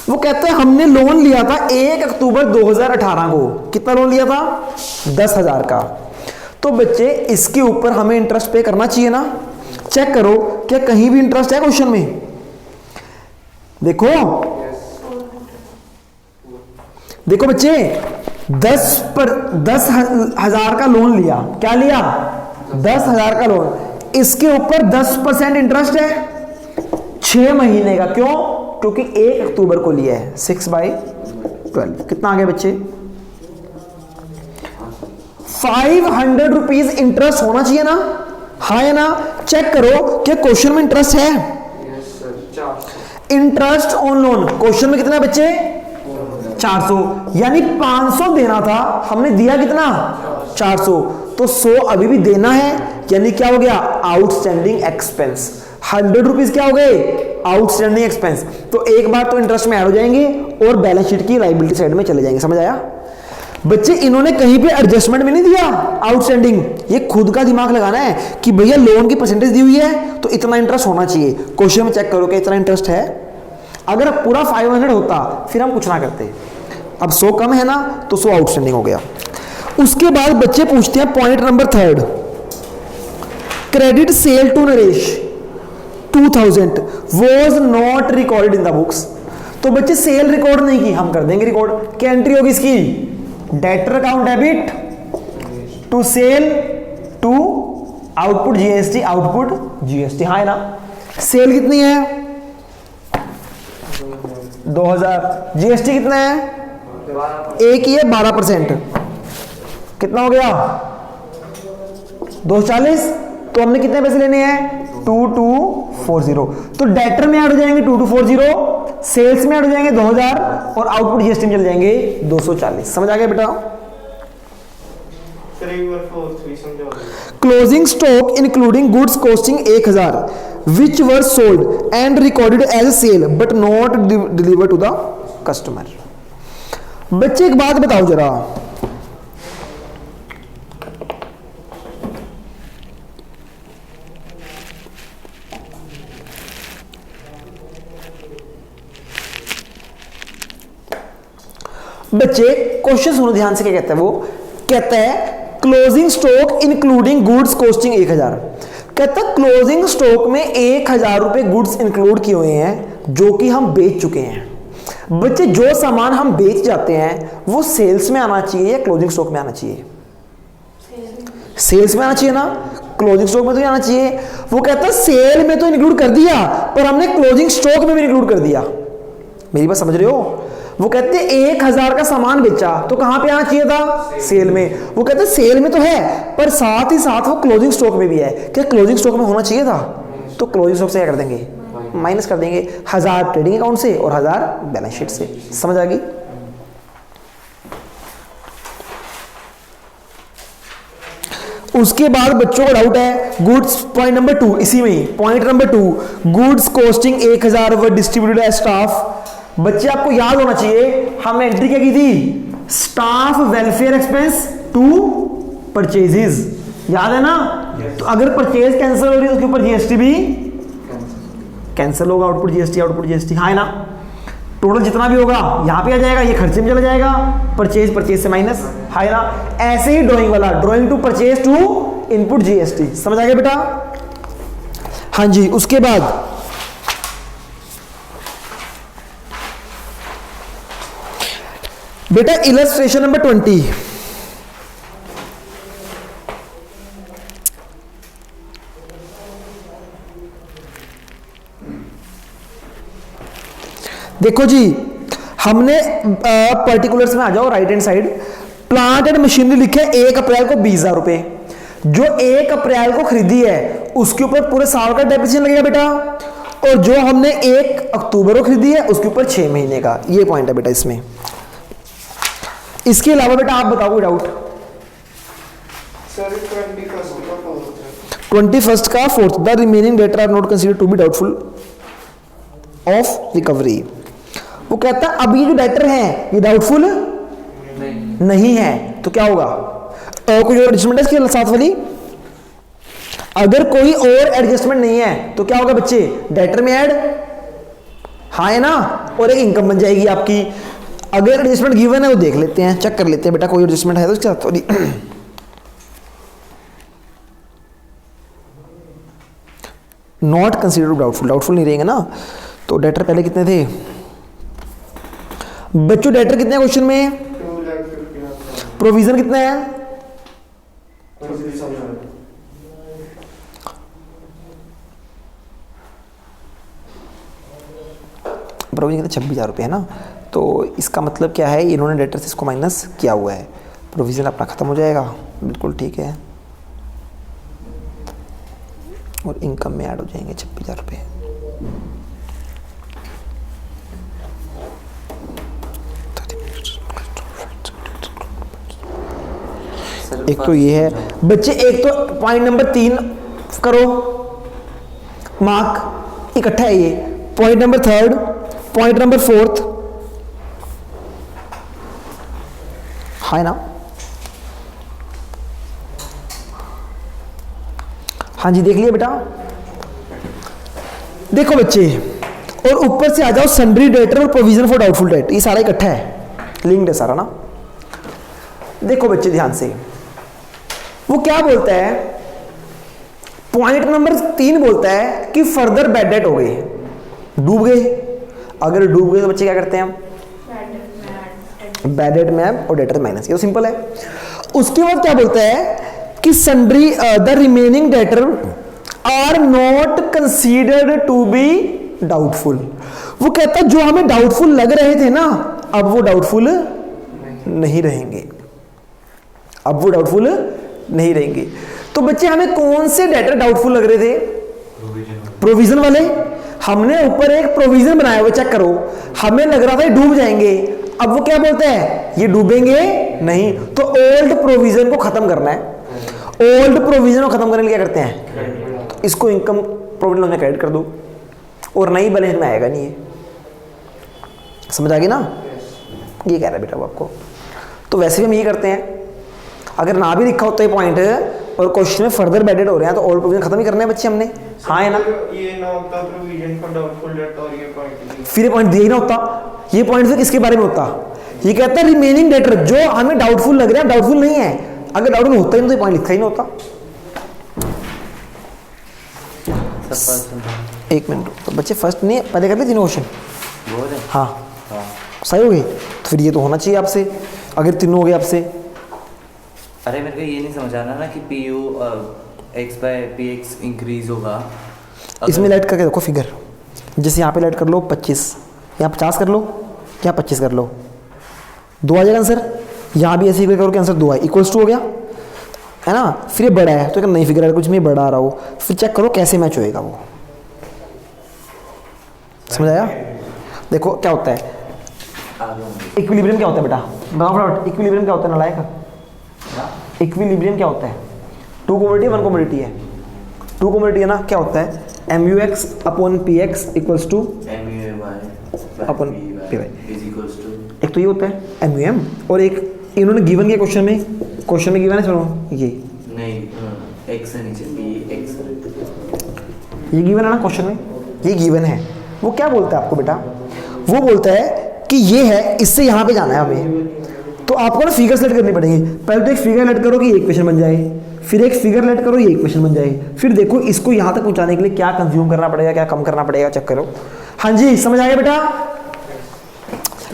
वो कहते हैं हमने लोन लिया था 1 अक्टूबर 2018 को। कितना लोन लिया था? 10,000 का। तो बच्चे इसके ऊपर हमें इंटरेस्ट पे करना चाहिए ना। चेक करो क्या कहीं भी इंटरेस्ट है क्वेश्चन में? देखो देखो बच्चे, 10,000 का लोन लिया। क्या लिया? 10,000 का लोन। इसके ऊपर 10% इंटरेस्ट है 6 महीने का। क्यों? क्योंकि 1 अक्टूबर को लिया है। 6/12 कितना आ गया बच्चे? 500 रुपीज इंटरेस्ट होना चाहिए ना? हाँ या ना? चेक करो क्या क्वेश्चन में इंटरेस्ट है? इंटरेस्ट ऑन लोन क्वेश्चन में कितना है बच्चे? 400, यानी 500 देना था, हमने दिया कितना? 400। तो 100 अभी भी देना है, यानी क्या हो गया? Outstanding expense. 100 रुपीज क्या हो गए? Outstanding expense. तो एक बार तो इंटरेस्ट में ऐड हो जाएंगे और बैलेंस शीट की लायबिलिटी साइड में चले जाएंगे। समझ आया बच्चे? इन्होंने कहीं पे एडजस्टमेंट में नहीं दिया आउटस्टैंडिंग। ये खुद का दिमाग लगाना है कि भैया लोन की परसेंटेज दी हुई है तो इतना इंटरेस्ट होना चाहिए। क्वेश्चन में चेक करो कि इतना इंटरेस्ट है। अगर पूरा 500 होता फिर हम कुछ ना करते। अब 100 कम है ना, तो 100 आउटस्टैंडिंग हो गया। उसके बाद बच्चे पूछते हैं point number 3, credit sale to Naresh 2000 was not recorded in the books. तो बच्चे सेल रिकॉर्ड नहीं की, हम कर देंगे रिकॉर्ड। क्या एंट्री होगी इसकी? Debtor account debit to sale to output GST, output GST. हाँ है ना? सेल कितनी है? 2000। जीएसटी कितना है? एक ही है 12%। कितना हो गया? 240। तो हमने कितने पैसे लेने हैं? 2240। तो डेटर में ऐड हो जाएंगे 2240, सेल्स में ऐड हो जाएंगे 2000 और आउटपुट जीएसटी में चल जाएंगे 240। समझ आ गया बेटा? Closing stock including goods costing 1000 which were sold and recorded as a sale but not delivered to the customer। बच्चे एक बात बताओ जरा, बच्चे क्वेश्चन सुनो ध्यान से। क्या कहता है वो? कहता है closing stock including goods costing 1000। कहता है क्लोजिंग स्टॉक में 1000 रुपए गुड्स इंक्लूड किए हुए हैं जो कि हम बेच चुके हैं। बच्चे जो सामान हम बेच जाते हैं वो सेल्स में आना चाहिए या क्लोजिंग स्टॉक में आना चाहिए? सेल्स में आना चाहिए ना, क्लोजिंग स्टॉक में तो नहीं आना चाहिए। वो कहता है सेल में तो इंक्लूड कर दिया पर हमने क्लोजिंग स्टॉक में भी इंक्लूड कर दिया। मेरी बात समझ रहे हो? वो कहते हैं 1000 का सामान बेचा तो कहां पे आना चाहिए था? सेल में। वो कहते हैं सेल में तो है पर साथ ही साथ वो क्लोजिंग स्टॉक में भी है। क्या क्लोजिंग स्टॉक में होना चाहिए था? तो क्लोजिंग स्टॉक से क्या कर देंगे? माइनस कर देंगे। 1000 ट्रेडिंग अकाउंट से और 1000 बैलेंस शीट से। समझ आ गई? उसके बाद बच्चों को डाउट है गुड्स, पॉइंट नंबर 2 इसी में ही। Point number 2, goods costing 1000 were distributed as staff. बच्चे आपको याद होना चाहिए हमने एंट्री क्या की थी? Staff welfare expense to purchases. याद है ना? तो अगर परचेज कैंसिल हो रही है तो उसके ऊपर जीएसटी भी कैंसिल होगा। Output GST, output GST. हाँ है ना? टोटल जितना भी होगा यहां पे आ जाएगा, ये खर्चे में चला जाएगा। परचेज, परचेज से माइनस। है ना? ऐसे ही ड्राइंग वाला, drawing to purchase to input GST. समझ आ गया बेटा? हाँ जी। उसके बाद बेटा इलस्ट्रेशन नंबर 20, देखो जी, हमने पर्टिकुलर्स में आ जाओ, right hand side, plant and machinery लिखे 1 अप्रैल को 20,000 रुपए। जो 1 अप्रैल को खरीदी है उसके ऊपर पूरे साल का डेप्रिसिएशन लगेगा बेटा, और जो हमने 1 अक्टूबर को खरीदी है उसके ऊपर 6 महीने का। ये पॉइंट है बेटा इसमें। इसके अलावा बेटा आप बताओ डाउट। सर 21st का फोर्थ है। 21st का fourth, the remaining debtor are not considered to be doubtful of recovery. वो कहता है अब ये जो डेटर है ये डाउटफुल नहीं है, तो क्या होगा? कोई और एडजस्टमेंट है इसके साथ वाली? अगर कोई और एडजस्टमेंट नहीं है तो क्या होगा बच्चे? डेटर में ऐड, हाँ है ना, और एक इनकम बन जाएगी आपकी। अगर एडजस्टमेंट गिवन है तो देख लेते हैं, चेक कर लेते हैं बेटा, कोई एडजस्टमेंट है तो इसके साथ वाली। नॉट कंसीडर्ड डाउटफुल, डाउटफुल नहीं रहेंगे ना। तो डेटर पहले कितने थे बच्चों? डेटर कितने हैं क्वेश्चन में? 2,50,000। प्रोविजन कितना है? प्रोविजन कितना? 26,000 रुपये है ना। तो इसका मतलब क्या है, इन्होंने डेटर से इसको माइनस किया हुआ है, प्रोविजन अपना खत्म हो जाएगा, बिल्कुल ठीक है, और इनकम में ऐड हो जाएंगे 26,000 रुपये। एक तो ये है बच्चे, एक तो पॉइंट नंबर 3 करो, मार्क इकट्ठा है ये। पॉइंट नंबर 3, पॉइंट नंबर 4, है ना? हाँ जी देख लिया बेटा। देखो बच्चे, और ऊपर से आ जाओ सन्ड्री डेटर और प्रोविजन फॉर डाउटफुल डेट, ये सारा इकट्ठा है, लिंक्ड है सारा ना। देखो बच्चे ध्यान से, वो क्या बोलता है, पॉइंट नंबर 3 बोलता है कि फर्दर बैड डेट हो गई, डूब गए। अगर डूब गए तो बच्चे क्या करते हैं हम? बैड डेट में और डेटर माइनस, ये तो सिंपल है। उसके बाद क्या बोलता है कि sundry the remaining debtor are not considered to be doubtful. वो कहता है जो हमें डाउटफुल लग रहे थे ना, अब वो डाउटफुल नहीं रहेंगे, अब वो डाउटफुल नहीं रहेंगे। तो बच्चे हमें कौन से डेटर डाउटफुल लग रहे थे? प्रोविजन वाले। हमने ऊपर एक प्रोविजन बनाया हुआ, चेक करो, हमें लग रहा था ये डूब जाएंगे, अब वो क्या बोलते हैं? ये डूबेंगे नहीं। तो ओल्ड प्रोविजन को खत्म करना है, ओल्ड प्रोविजन को खत्म करने के लिए क्या करते हैं? तो इसको इनकम प्रॉफिट में क्रेडिट कर दो, और नई बैलेंस में आएगा नहीं, ये समझ आ गई ना? ये कह रहा है बेटा वो आपको। तो वैसे भी हम ये करते हैं, अगर ना भी लिखा होता है पॉइंट और क्वेश्चन में फर्दर बैडेड हो रहे हैं तो ओल्ड प्रोविजन खत्म ही करने हैं बच्चे हमने, हाँ है ना? ये ना होता प्रोविजन फॉर डाउटफुल डेट और ये पॉइंट, फिर ये पॉइंट दिया ही ना होता। ये पॉइंट फिर किसके बारे में होता? ये कहता है रिमेनिंग डेटर जो हमें डाउटफुल लग रहा है, डाउटफुल नहीं है। अगर डाउटफुल होता ही तो ये पॉइंट लिखा ही नहीं होता। एक मिनट, तो बच्चे फर्स्ट नहीं पहले कर ले तीनों क्वेश्चन। हाँ सही हो गई, तो फिर ये तो होना चाहिए आपसे, अगर तीनों हो गए आपसे। अरे मेरे को ये नहीं समझ आना ना कि PU x by PX increase होगा। इसमें ऐड करके देखो फिगर, जैसे यहाँ पे ऐड कर लो 25, यहाँ 50 कर लो, यहाँ 25 कर लो, 2 आ जाएगा आंसर। यहाँ भी ऐसे करो कि आंसर 2 आए, इक्वल्स 2 हो गया है ना। फिर ये बड़ा है तो एक नई फिगर है, कुछ में बड़ा आ रहा हो, फिर चेक करो कैसे मैच होएगा वो, समझ आया? देखो क्या होता है इक्विलिब्रियम, क्या होता है बेटा बताओ, इक्विलिब्रियम क्या होता है नालायक? इक्विलिब्रियम क्या होता है? 2 कमोडिटी 1 कमोडिटी है, 2 कमोडिटी है ना, क्या होता है? MUX upon PX equals to MUY upon PY। Is equals to, एक तो ये होता है MUM, और एक इन्होंने गिवन किया क्वेश्चन में गिवन है, सुनो ये नहीं x है नीचे PX, ये गिवन है ना क्वेश्चन में, ये गिवन है। वो क्या बोलता है आपको बेटा? वो बोलता है कि ये है, इससे यहाँ पे जाना है हमें, तो आपको ना फिगर सेलेक्ट करनी पड़ेगी। पहले तो एक फिगर लेट करो कि ये इक्वेशन बन जाए, फिर एक फिगर लेट करो ये इक्वेशन बन जाए, फिर देखो इसको यहाँ तक पहुँचाने के लिए क्या कंज्यूम करना पड़ेगा, क्या कम करना पड़ेगा, चेक करो। हाँ जी समझ आ गया बेटा?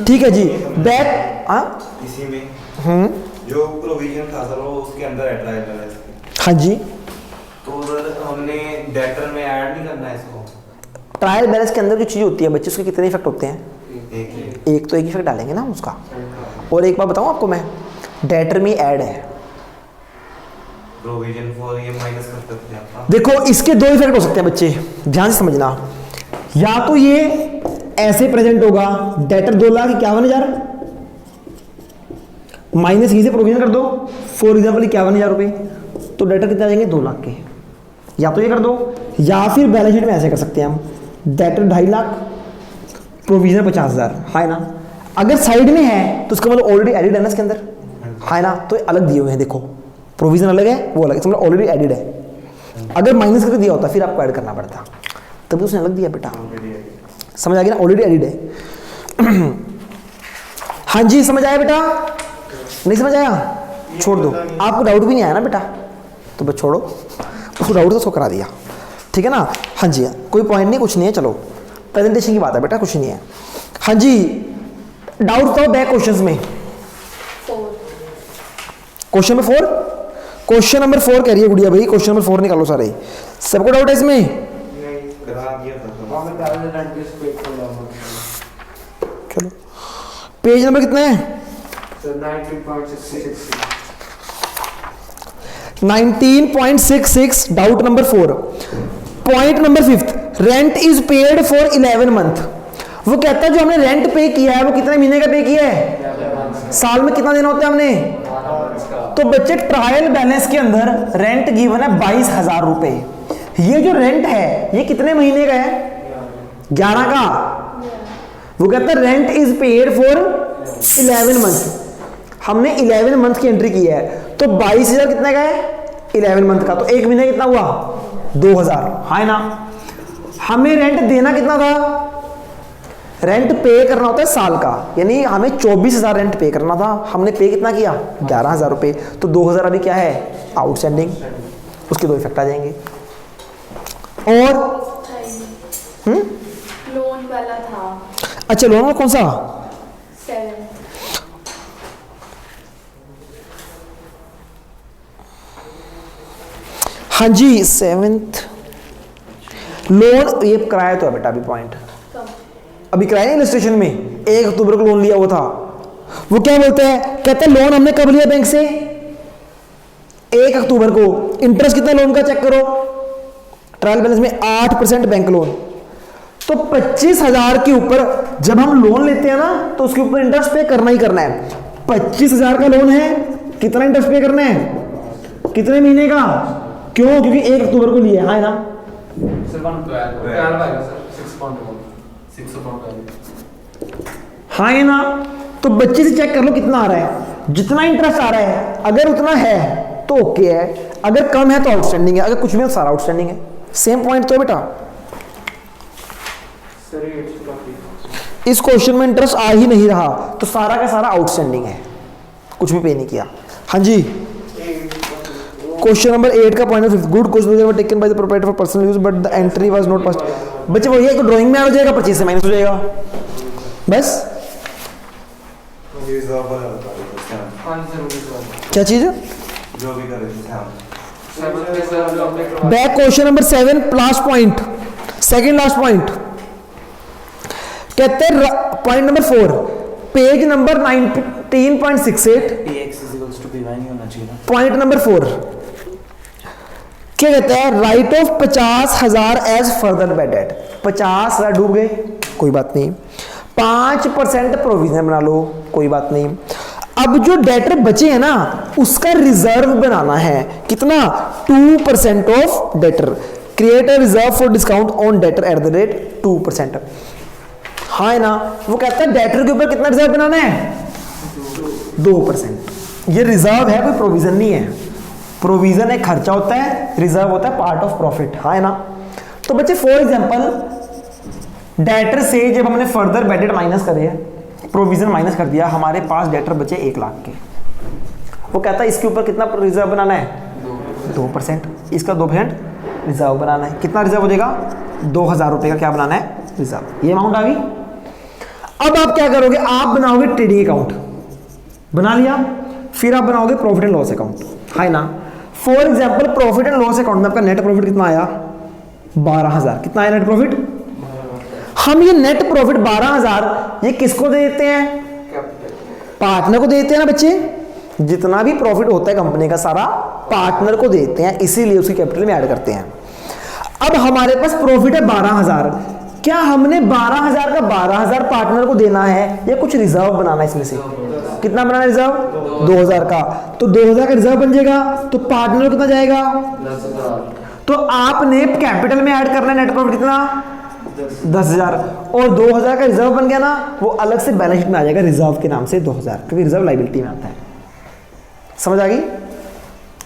ठीक है जी। बैक हाँ इसी में जो प्रोविजन था सर वो उसके अंदर है ट्रायल बैलेंस। हाँ जी, तो सर हमने डेटर में ऐड नहीं करना है इसको। ट्रायल बैलेंस के अंदर जो चीज़ होती है बच्चे, उसके कितने इफेक्ट होते हैं? एक ही। एक तो एक इफेक्ट डालेंगे ना हम उसका। और एक बार बताऊँ आपको मैं, डेटर में ऐड है, प्रोविजन फॉर ये माइनस कर सकते हैं आप। देखो इसके दो इफेक्ट हो सकते हैं बच्चे, ध्यान से समझना। या तो ये ऐसे प्रेजेंट होगा, डेटर 2,51,000 माइनस ही से प्रोविजन कर दो, फॉर एग्जाम्पल 51,000 रुपये, तो डेटर कितने आ जाएंगे? 2 लाख के। या तो ये कर दो, या फिर बैलेंस शीट में ऐसे कर सकते हैं हम, डेटर 2.5 लाख, प्रोविजन 50,000, है ना। अगर साइड में है तो उसका मतलब ऑलरेडी एडिड है ना इसके अंदर, है ना, तो अलग दिए हुए हैं। देखो प्रोविजन अलग है, वो अलग है, इसका मतलब ऑलरेडी एडिड है। अगर माइनस करके दिया होता फिर आपको ऐड करना पड़ता, तभी उसने अलग दिया बेटा। समझ आ गया ना, ऑलरेडी एडिड है। हाँ जी, समझ आया बेटा? नहीं समझ आया? छोड़ दो, आपको डाउट भी नहीं आया ना बेटा, तो बस छोड़ो, उसको डाउट तो उसको करा दिया, ठीक है ना। हाँ जी, कोई पॉइंट नहीं, कुछ नहीं है, चलो प्रेजेंटेशन की बात है बेटा, कुछ नहीं है। हाँ जी, डाउट तो बैक क्वेश्चंस में। 4 क्वेश्चन नंबर 4, क्वेश्चन नंबर 4 कह रही है गुड़िया भाई, क्वेश्चन नंबर 4 निकालो सारे। सबको डाउट है इसमें? करा दिया था चलो, पेज नंबर कितना है? 19.66। Doubt number 4, point number 5, rent is paid for 11 month. वो कहता है जो हमने रेंट पे किया है वो कितने महीने का पे किया है? साल में कितना देना होता है हमने? तो बच्चे ट्रायल बैलेंस के अंदर रेंट गिवन है 22,000 रुपए। ये जो रेंट है ये कितने महीने का है? 11 का। वो कहता है rent is paid for 11 month. हमने 11 मंथ की एंट्री की है, तो 22,000 कितने का है? 11 मंथ का, तो एक महीने कितना हुआ? 2,000, है ना। हमें रेंट देना कितना था? रेंट पे करना होता है साल का, यानी हमें 24,000 रेंट पे करना था, हमने पे कितना किया? 11,000 रुपये, तो 2,000 अभी क्या है? आउटस्टैंडिंग। उसके दो इफेक्ट आ जाएंगे। और लोन वाला था अच्छा, लोन वाला कौन सा? 7 हाँ जी, 7th लोन ये कराया तो है बेटा अभी पॉइंट, अभी कराया नहीं इलस्ट्रेशन में, 1 अक्टूबर को लोन लिया हुआ था। वो क्या बोलते हैं? कहते हैं लोन हमने कब लिया बैंक से? 1 अक्टूबर को। इंटरेस्ट कितना लोन का चेक करो, ट्रायल बैलेंस में 8% बैंक लोन। तो 25,000 के ऊपर जब हम लोन लेते हैं ना तो उसके ऊपर इंटरेस्ट पे करना ही करना है। 25,000 का लोन है, कितना इंटरेस्ट पे करना है? कितने महीने का? क्यों? क्योंकि 1 अक्टूबर को लिया है ना। हाँ है ना। तो बच्चे से चेक कर लो कितना आ रहा है, जितना इंटरेस्ट आ रहा है अगर उतना है तो ओके है, अगर कम है तो आउटस्टैंडिंग है, अगर कुछ भी है तो सारा आउटस्टैंडिंग है। सेम पॉइंट तो है बेटा। इस क्वेश्चन में इंटरेस्ट आ ही नहीं रहा तो सारा का सारा आउटस्टैंडिंग है, कुछ भी पे नहीं किया। हाँ जी, क्वेश्चन नंबर 8 का point of good question taken by the proprietor for personal use but the entry was not pass. बच्चे वही है, तो ड्राइंग में आ जाएगा, 25 से माइनस हो जाएगा बस। क्या चीज है? जो भी करे back question number 7 last point, second last point. कहते हैं point number 4 page number 19.68 px equals to py नहीं होना चाहिए ना। पॉइंट नंबर 4 क्या कहता है? Write off 50,000 as further by date. 50,000 डूब गए, कोई बात नहीं, 5% प्रोविजन बना लो, कोई बात नहीं। अब जो डेटर बचे हैं ना उसका रिजर्व बनाना है, कितना? 2% of debtor. Create a reserve for discount on debtor at the rate 2%। हाँ है ना। वो कहता है डेटर के ऊपर कितना रिजर्व बनाना है? 2%। ये रिजर्व है, कोई प्रोविजन नहीं है। प्रोविजन एक खर्चा होता है, रिजर्व होता है पार्ट ऑफ प्रॉफिट, हाँ है ना। तो बच्चे फॉर एग्जांपल डेटर से जब हमने फर्दर बैडेड माइनस करे, प्रोविजन माइनस कर दिया, हमारे पास डेटर बचे 1 लाख के। वो कहता है इसके ऊपर कितना रिजर्व बनाना है? 2%। इसका 2% रिजर्व बनाना है। कितना रिजर्व हो जाएगा? 2,000 रुपये का क्या बनाना है? रिजर्व। ये अमाउंट आ गई। अब आप क्या करोगे, आप बनाओगे ट्रेडिंग अकाउंट, बना लिया, फिर आप बनाओगे प्रॉफिट एंड लॉस अकाउंट, है ना। For example profit and loss account में आपका नेट प्रॉफिट कितना आया, 12,000। कितना आया नेट प्रॉफिट? हम ये नेट प्रॉफिट 12,000 ये किसको दे देते हैं, पार्टनर को दे देते हैं ना बच्चे। जितना भी प्रॉफिट होता है कंपनी का सारा पार्टनर को देते हैं, इसीलिए उसकी कैपिटल में ऐड करते हैं। अब हमारे पास प्रॉफिट है 12,000, क्या हमने 12,000 का 12,000 पार्टनर को देना है या कुछ रिजर्व बनाना है इसमें से? कितना बनाना है रिजर्व? 2,000 का। तो 2,000 का रिजर्व बन जाएगा, तो पार्टनर कितना जाएगा? 10,000। तो आपने कैपिटल में ऐड करना है नेट प्रॉफिट कितना? 10,000। और 2,000 का रिजर्व बन गया ना, वो अलग से बैलेंस शीट में आ जाएगा रिजर्व के नाम से 2,000, क्योंकि रिजर्व लायबिलिटी में आता है। समझ आ गई?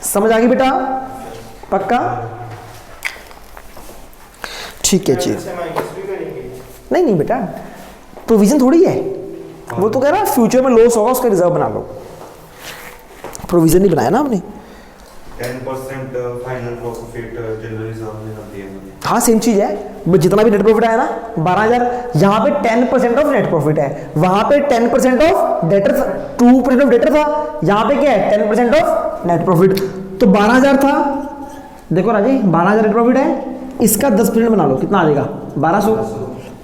समझ आ गई बेटा? पक्का? ठीक है जी। नहीं नहीं बेटा, प्रोविजन थोड़ी है, वो तो कह रहा है फ्यूचर में लॉस होगा उसका रिजर्व बना लो, प्रोविजन नहीं बनाया ना हमने। 10% फाइनल प्रॉफिट जनरल रिजर्व में कर दिया मैंने। हाँ सेम चीज है, जितना भी नेट प्रॉफिट आया ना 12,000, यहाँ पे 10% ऑफ नेट प्रॉफिट है, वहां पे 10% ऑफ डेटर, 2% ऑफ डेटर था, यहाँ पे क्या है 10% ऑफ नेट प्रॉफिट। तो 12,000 था, देखो राजी 12,000 नेट प्रॉफिट है, इसका 10% बना लो, कितना आ जाएगा 1,200।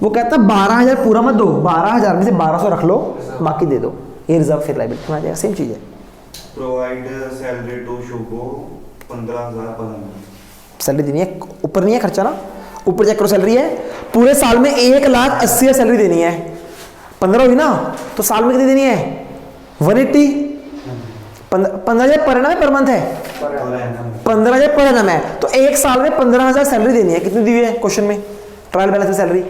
वो कहता है 12,000 पूरा मत दो, 12,000 में से 1,200 रख लो, बाकी दे दो, ये रिजर्व फिर लायबिलिटी में आ जाएगा। सेम चीज है। Provide salary to Shubho 15,000 per month. Salary देनी है, ऊपर नहीं है खर्चा ना, ऊपर चेक करो सैलरी है, पूरे साल में 1,80,000 सैलरी देनी है, 15 हुई ना, तो साल में कितनी देनी है 180। 15,000 पर एनम है, पर मंथ है 15,000 पर एनम है, तो एक साल में 15,000 सैलरी देनी है। कितनी दी हुई है क्वेश्चन में ट्रायल बैलेंस में सैलरी?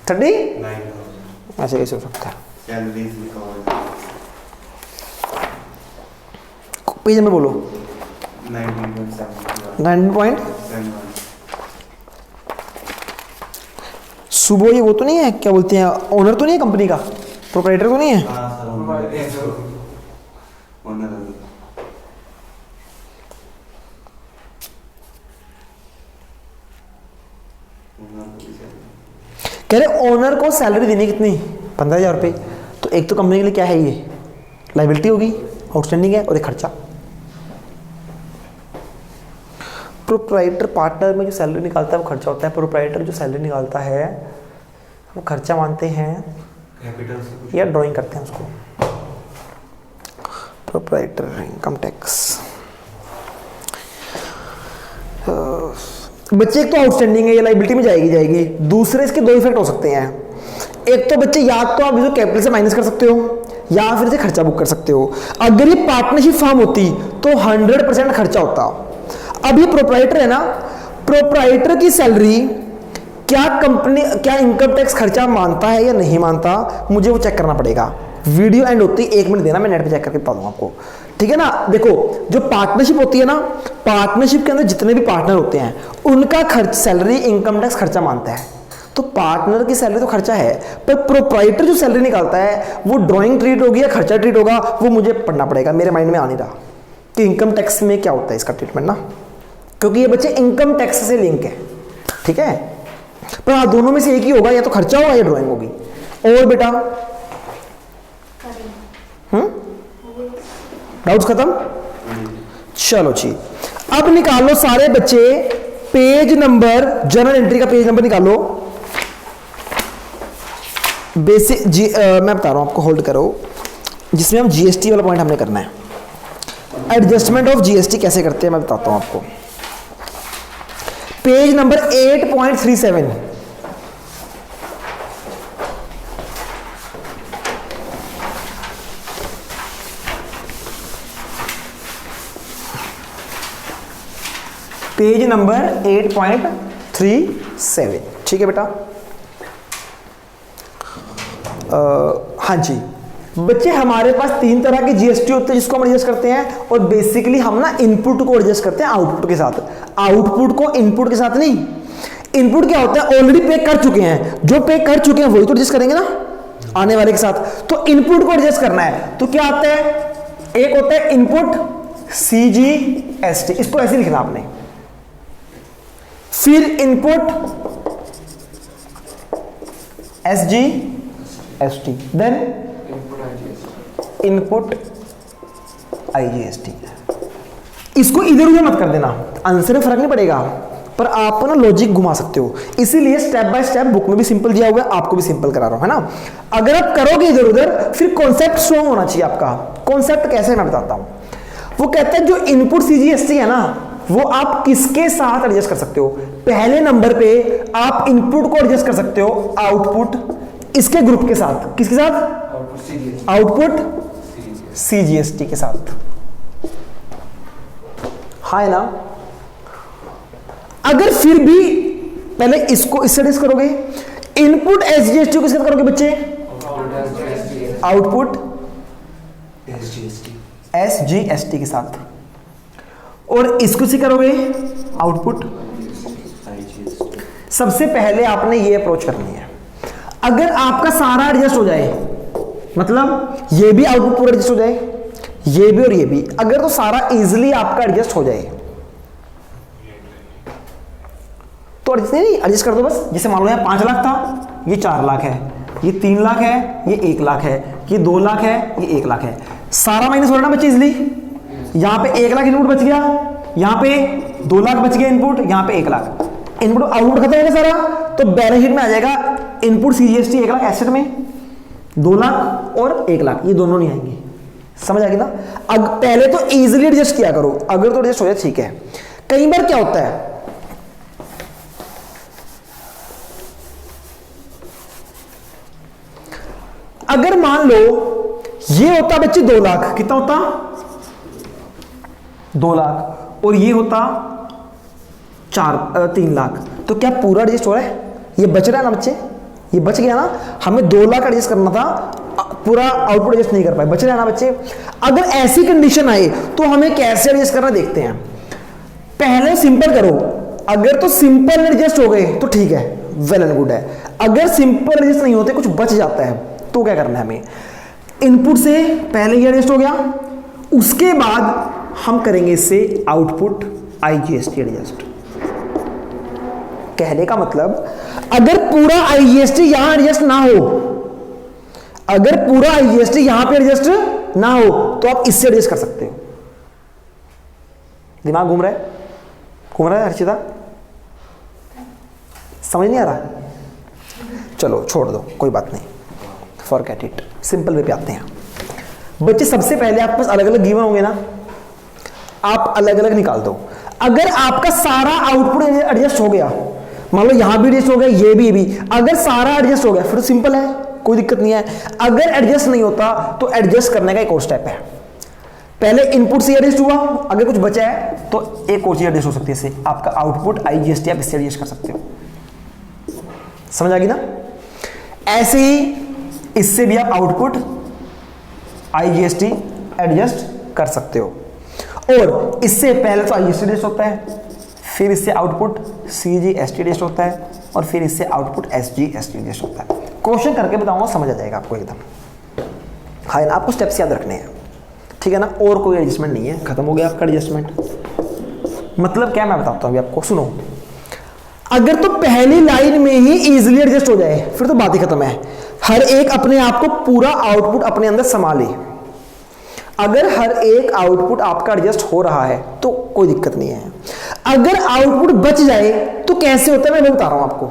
30। ऐसे कैसे हो सकता है? पेज नंबर बोलो। 19.7। सुबह ये वो तो नहीं है, क्या बोलते हैं, ओनर तो नहीं है कंपनी का, प्रोप्राइटर तो नहीं है? कह रहे ओनर को सैलरी देनी कितनी, 15,000 रुपये। तो एक तो कंपनी के लिए क्या है, ये लायबिलिटी होगी, आउटस्टैंडिंग है, और एक खर्चा। प्रोप्राइटर पार्टनर में जो सैलरी निकालता है वो खर्चा होता है, प्रोप्राइटर जो सैलरी निकालता है वो खर्चा मानते हैं या ड्राइंग करते हैं उसको। प्रोप्राइटर इनकम टैक्स, बच्चे एक तो आउटस्टैंडिंग है, ये लायबिलिटी में जाएगी। दूसरे इसके दो इफेक्ट हो सकते हैं, एक तो बच्चे या तो आप इसको कैपिटल से माइनस कर सकते हो या फिर से खर्चा बुक कर सकते हो। अगर ये पार्टनरशिप फॉर्म होती तो 100% खर्चा होता। अब ये प्रोप्राइटर है ना, प्रोप्राइटर की सैलरी क्या कंपनी, क्या इनकम टैक्स खर्चा मानता है या नहीं मानता, मुझे वो चेक करना पड़ेगा। वीडियो एंड होती है 1 मिनट देना, मैं नेट पे चेक करके बता दूंगा आपको, ठीक है ना। देखो जो पार्टनरशिप होती है ना, पार्टनरशिप के अंदर जितने भी पार्टनर होते हैं उनका खर्च सैलरी इनकम टैक्स खर्चा मानता है। तो पार्टनर की सैलरी तो खर्चा है, पर प्रोप्राइटर जो सैलरी निकालता है वो ड्राइंग ट्रीट होगी या खर्चा ट्रीट होगा, वो मुझे पढ़ना पड़ेगा, मेरे माइंड में आ नहीं रहा कि इनकम टैक्स में क्या होता है इसका ट्रीटमेंट ना, क्योंकि ये बच्चे इनकम टैक्स से लिंक है, ठीक है। पर हाँ दोनों में से एक ही होगा, या तो खर्चा होगा या ड्राइंग होगी। और बेटा डाउट्स खत्म? चलो जी, अब निकालो सारे बच्चे पेज नंबर, जर्नल एंट्री का पेज नंबर निकालो। बेसिक मैं बता रहा हूं आपको, होल्ड करो, जिसमें हम जीएसटी वाला पॉइंट हमने करना है। एडजस्टमेंट ऑफ जीएसटी कैसे करते हैं मैं बताता हूं आपको। पेज नंबर 8.37, पेज नंबर 8.37, ठीक है बेटा। हाँ जी बच्चे, हमारे पास 3 तरह की जीएसटी होते हैं जिसको हम एडजस्ट करते हैं, और बेसिकली हम ना इनपुट को एडजस्ट करते हैं आउटपुट के साथ, आउटपुट को इनपुट के साथ नहीं। इनपुट क्या होता है, ऑलरेडी पे कर चुके हैं, जो पे कर चुके हैं वही तो एडजस्ट करेंगे ना आने वाले के साथ। तो इनपुट को एडजस्ट करना है तो क्या आता है, एक होता है इनपुट CGST, इसको ऐसे लिखना आपने। फिर input SGST, then input IGST। इसको इधर उधर मत कर देना, आंसर में फर्क नहीं पड़ेगा, पर आप ना लॉजिक घुमा सकते हो, इसीलिए स्टेप बाय स्टेप बुक में भी सिंपल दिया हुआ है, आपको भी सिंपल करा रहा हूं, है ना। अगर आप करोगे इधर उधर, फिर कॉन्सेप्ट स्ट्रॉन्ग होना चाहिए आपका। कॉन्सेप्ट कैसे मैं बताता हूं। वो कहता है जो इनपुट CGST है ना, वो आप किसके साथ एडजस्ट कर सकते हो। पहले नंबर पे आप इनपुट को एडजस्ट कर सकते हो आउटपुट इसके ग्रुप के साथ। किसके साथ? आउटपुट CGST के साथ, हाँ है ना। अगर फिर भी पहले इसको इससे एडजस्ट करोगे, इनपुट SGST को किसके साथ करोगे बच्चे? आउटपुट SGST के साथ। और इसको से करोगे आउटपुट। सबसे पहले आपने ये अप्रोच करनी है। अगर आपका सारा एडजस्ट हो जाए, मतलब ये भी आउटपुट पूरा एडजस्ट हो जाए, ये भी और ये भी, अगर तो सारा इजीली आपका एडजस्ट हो जाए तो एडजस्ट कर दो बस। जैसे मान लो यहाँ 5 लाख था, ये 4 लाख है, ये 3 लाख है, ये 1 लाख है, ये 2 लाख है, ये 1 लाख है। सारा माइनस हो रहा ना बच्चे इजीली। यहां पे 1 लाख इनपुट बच गया, यहां पे 2 लाख बच गया इनपुट, यहां पे 1 लाख इनपुट। आउटपुट खत्म हो गया सारा, तो बैलेंस शीट में आ जाएगा इनपुट CGST 1 लाख, एसेट में 2 लाख और 1 लाख, ये दोनों नहीं आएंगे। समझ आ गई ना। पहले तो इजीली एडजस्ट किया करो, अगर तो एडजस्ट हो जाए ठीक है। कई बार क्या होता है, अगर मान लो ये होता बच्चे 2 लाख, कितना होता? 2 लाख, और ये होता 3 लाख, तो क्या पूरा एडजस्ट हो रहा है? ये बच रहा है ना बच्चे, ये बच गया ना। हमें 2 लाख एडजस्ट करना था, पूरा आउटपुट एडजस्ट नहीं कर पाए, बच रहा है ना बच्चे। अगर ऐसी कंडीशन आए तो हमें कैसे एडजस्ट करना देखते हैं। पहले सिंपल करो, अगर तो सिंपल एडजस्ट हो गए तो ठीक है, वेल एंड गुड है। अगर सिंपल एडजस्ट नहीं होते, कुछ बच जाता है, तो क्या करना है हमें? इनपुट से पहले ये एडजस्ट हो गया, उसके बाद हम करेंगे इससे आउटपुट IGST एडजस्ट। कहने का मतलब, अगर पूरा IGST यहां एडजस्ट ना हो, अगर पूरा IGST यहां पे एडजस्ट ना हो, तो आप इससे एडजस्ट कर सकते हो। दिमाग घूम रहा है? घूम रहा है हर्षिता? समझ नहीं आ रहा? चलो छोड़ दो, कोई बात नहीं, फॉरगेट इट। सिंपल वे पे आते हैं बच्चे। सबसे पहले आपके पास अलग अलग गिवन होंगे ना, आप अलग अलग निकाल दो। अगर आपका सारा आउटपुट एडजस्ट हो गया, मान लो यहां भी एडजस्ट हो गया, ये भी, अगर सारा एडजस्ट हो गया फिर तो सिंपल है, कोई दिक्कत नहीं है। अगर एडजस्ट नहीं होता तो एडजस्ट करने का एक और स्टेप है। पहले इनपुट से एडजस्ट हुआ, अगर कुछ बचा है तो एक और चीज एडजस्ट हो सकती है इससे, आपका आउटपुट IGST आप इससे एडजस्ट कर सकते हो। समझ आ गई ना। ऐसे ही इससे भी आप आउटपुट IGST एडजस्ट कर सकते हो। और इससे पहले तो IGST एडजस्ट होता है, फिर इससे आउटपुट CGST एडजस्ट होता है, और फिर इससे आउटपुट SGST एडजस्ट होता है। क्वेश्चन करके बताऊंगा, समझ आ जाएगा आपको एकदम। हाँ ना, आपको स्टेप्स याद रखने हैं, ठीक है ना। और कोई एडजस्टमेंट नहीं है, खत्म हो गया आपका एडजस्टमेंट। मतलब क्या, मैं बताता हूँ अभी आपको, सुनो। अगर तो पहली लाइन में ही इजीली एडजस्ट हो जाए, फिर तो बात ही खत्म है। हर एक अपने आप को पूरा आउटपुट अपने अंदर संभाले। अगर हर एक आउटपुट आपका एडजस्ट हो रहा है तो कोई दिक्कत नहीं है। अगर आउटपुट बच जाए तो कैसे होता है, मैं बता रहा हूं आपको,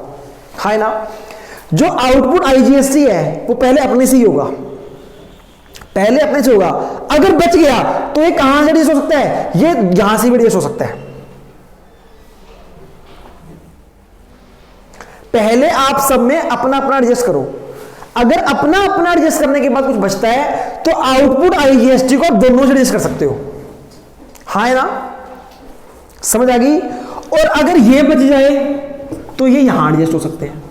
है ना। जो आउटपुट IGST है वो पहले अपने से ही होगा, पहले अपने से होगा। अगर बच गया तो ये कहां से एडजस्ट हो सकता है? ये यहां से भी एडजस्ट हो सकता है। पहले आप सब में अपना अपना एडजस्ट करो। अगर अपना अपना एडजस्ट करने के बाद कुछ बचता है तो आउटपुट IGST को आप दोनों से एडजस्ट कर सकते हो, हाँ है ना। समझ आ गई। और अगर ये बच जाए तो ये यहां एडजस्ट हो सकते हैं।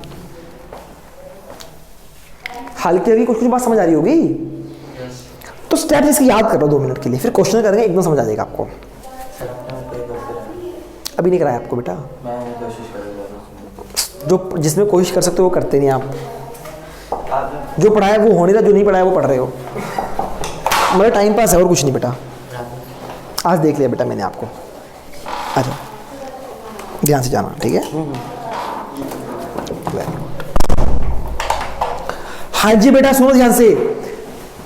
हल्की हल्की कुछ कुछ बात समझ आ रही होगी। तो स्टेप्स इसकी याद कर लो 2 मिनट के लिए, फिर क्वेश्चन करेंगे, एकदम समझ आ जाएगा आपको। अभी नहीं कराया आपको बेटा, जो जिसमें कोशिश कर सकते हो वो करते नहीं आप। जो पढ़ाया वो होने था, जो नहीं पढ़ाया वो पढ़ रहे हो। मेरा टाइम पास है और कुछ नहीं बेटा। आज देख लिया बेटा मैंने आपको। अच्छा ध्यान से जाना, ठीक है। हाँ जी बेटा सुनो ध्यान से।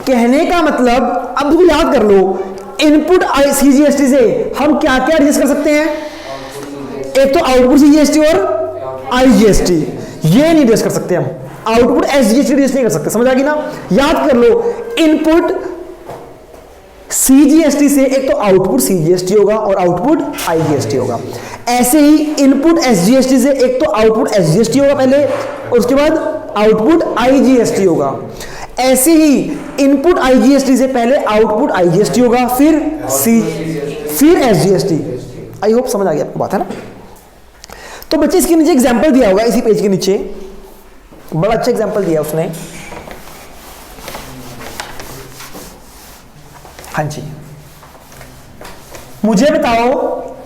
कहने का मतलब अब तुम याद कर लो, इनपुट सीजीएसटी से हम क्या क्या एडजस्ट कर सकते हैं। एक तो आउटपुट सीजीएसटी और आईजीएसटी, ये नहीं एडजस्ट कर सकते हम। आउटपुट एसजीएसटी एडजस्ट नहीं कर सकते, समझ आ गई ना। याद कर लो, इनपुट सीजीएसटी से एक तो आउटपुट सीजीएसटी होगा और आउटपुट आईजीएसटी होगा। ऐसे ही इनपुट एसजीएसटी से एक तो आउटपुट एसजीएसटी होगा पहले, उसके बाद आउटपुट आईजीएसटी होगा। ऐसे ही इनपुट आईजीएसटी से पहले आउटपुट आईजीएसटी होगा, फिर एसजीएसटी। आई होप समझ आ गया आपको बात, है ना। तो बच्चे इसके नीचे एग्जांपल दिया होगा, इसी पेज के नीचे बड़ा अच्छा एग्जांपल दिया उसने। हाँ जी मुझे बताओ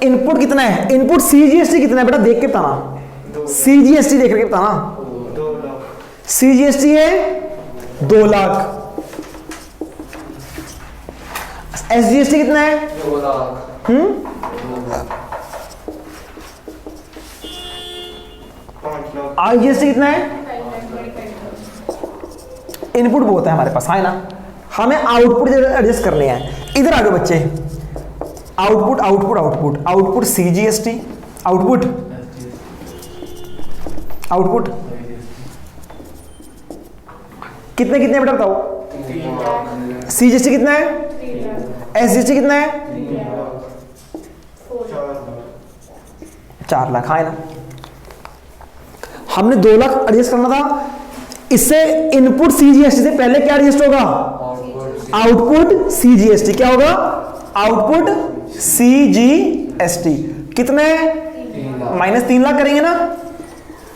इनपुट कितना है, इनपुट सीजीएसटी कितना है बेटा, देख के बताना। सीजीएसटी देख के बताना। 2 लाख। सीजीएसटी है 2 लाख। एसजीएसटी कितना है 2 लाख। 5 लाख। आईजीएसटी कितना है। इनपुट बहुत है हमारे पास, है ना। हमें आउटपुट एडजस्ट करने हैं। इधर आ गए बच्चे, output output output output CGST, output output कितने कितने बेटा बताओ। सीजीएसटी कितना है, एसजीएसटी कितना है 4 लाख, है ना। हमने 2 लाख एडजस्ट करना था। इससे इनपुट सीजीएसटी से पहले क्या एडजस्ट होगा, आउटपुट सीजीएसटी। क्या होगा, आउटपुट सीजीएसटी। कितने -3 लाख करेंगे ना,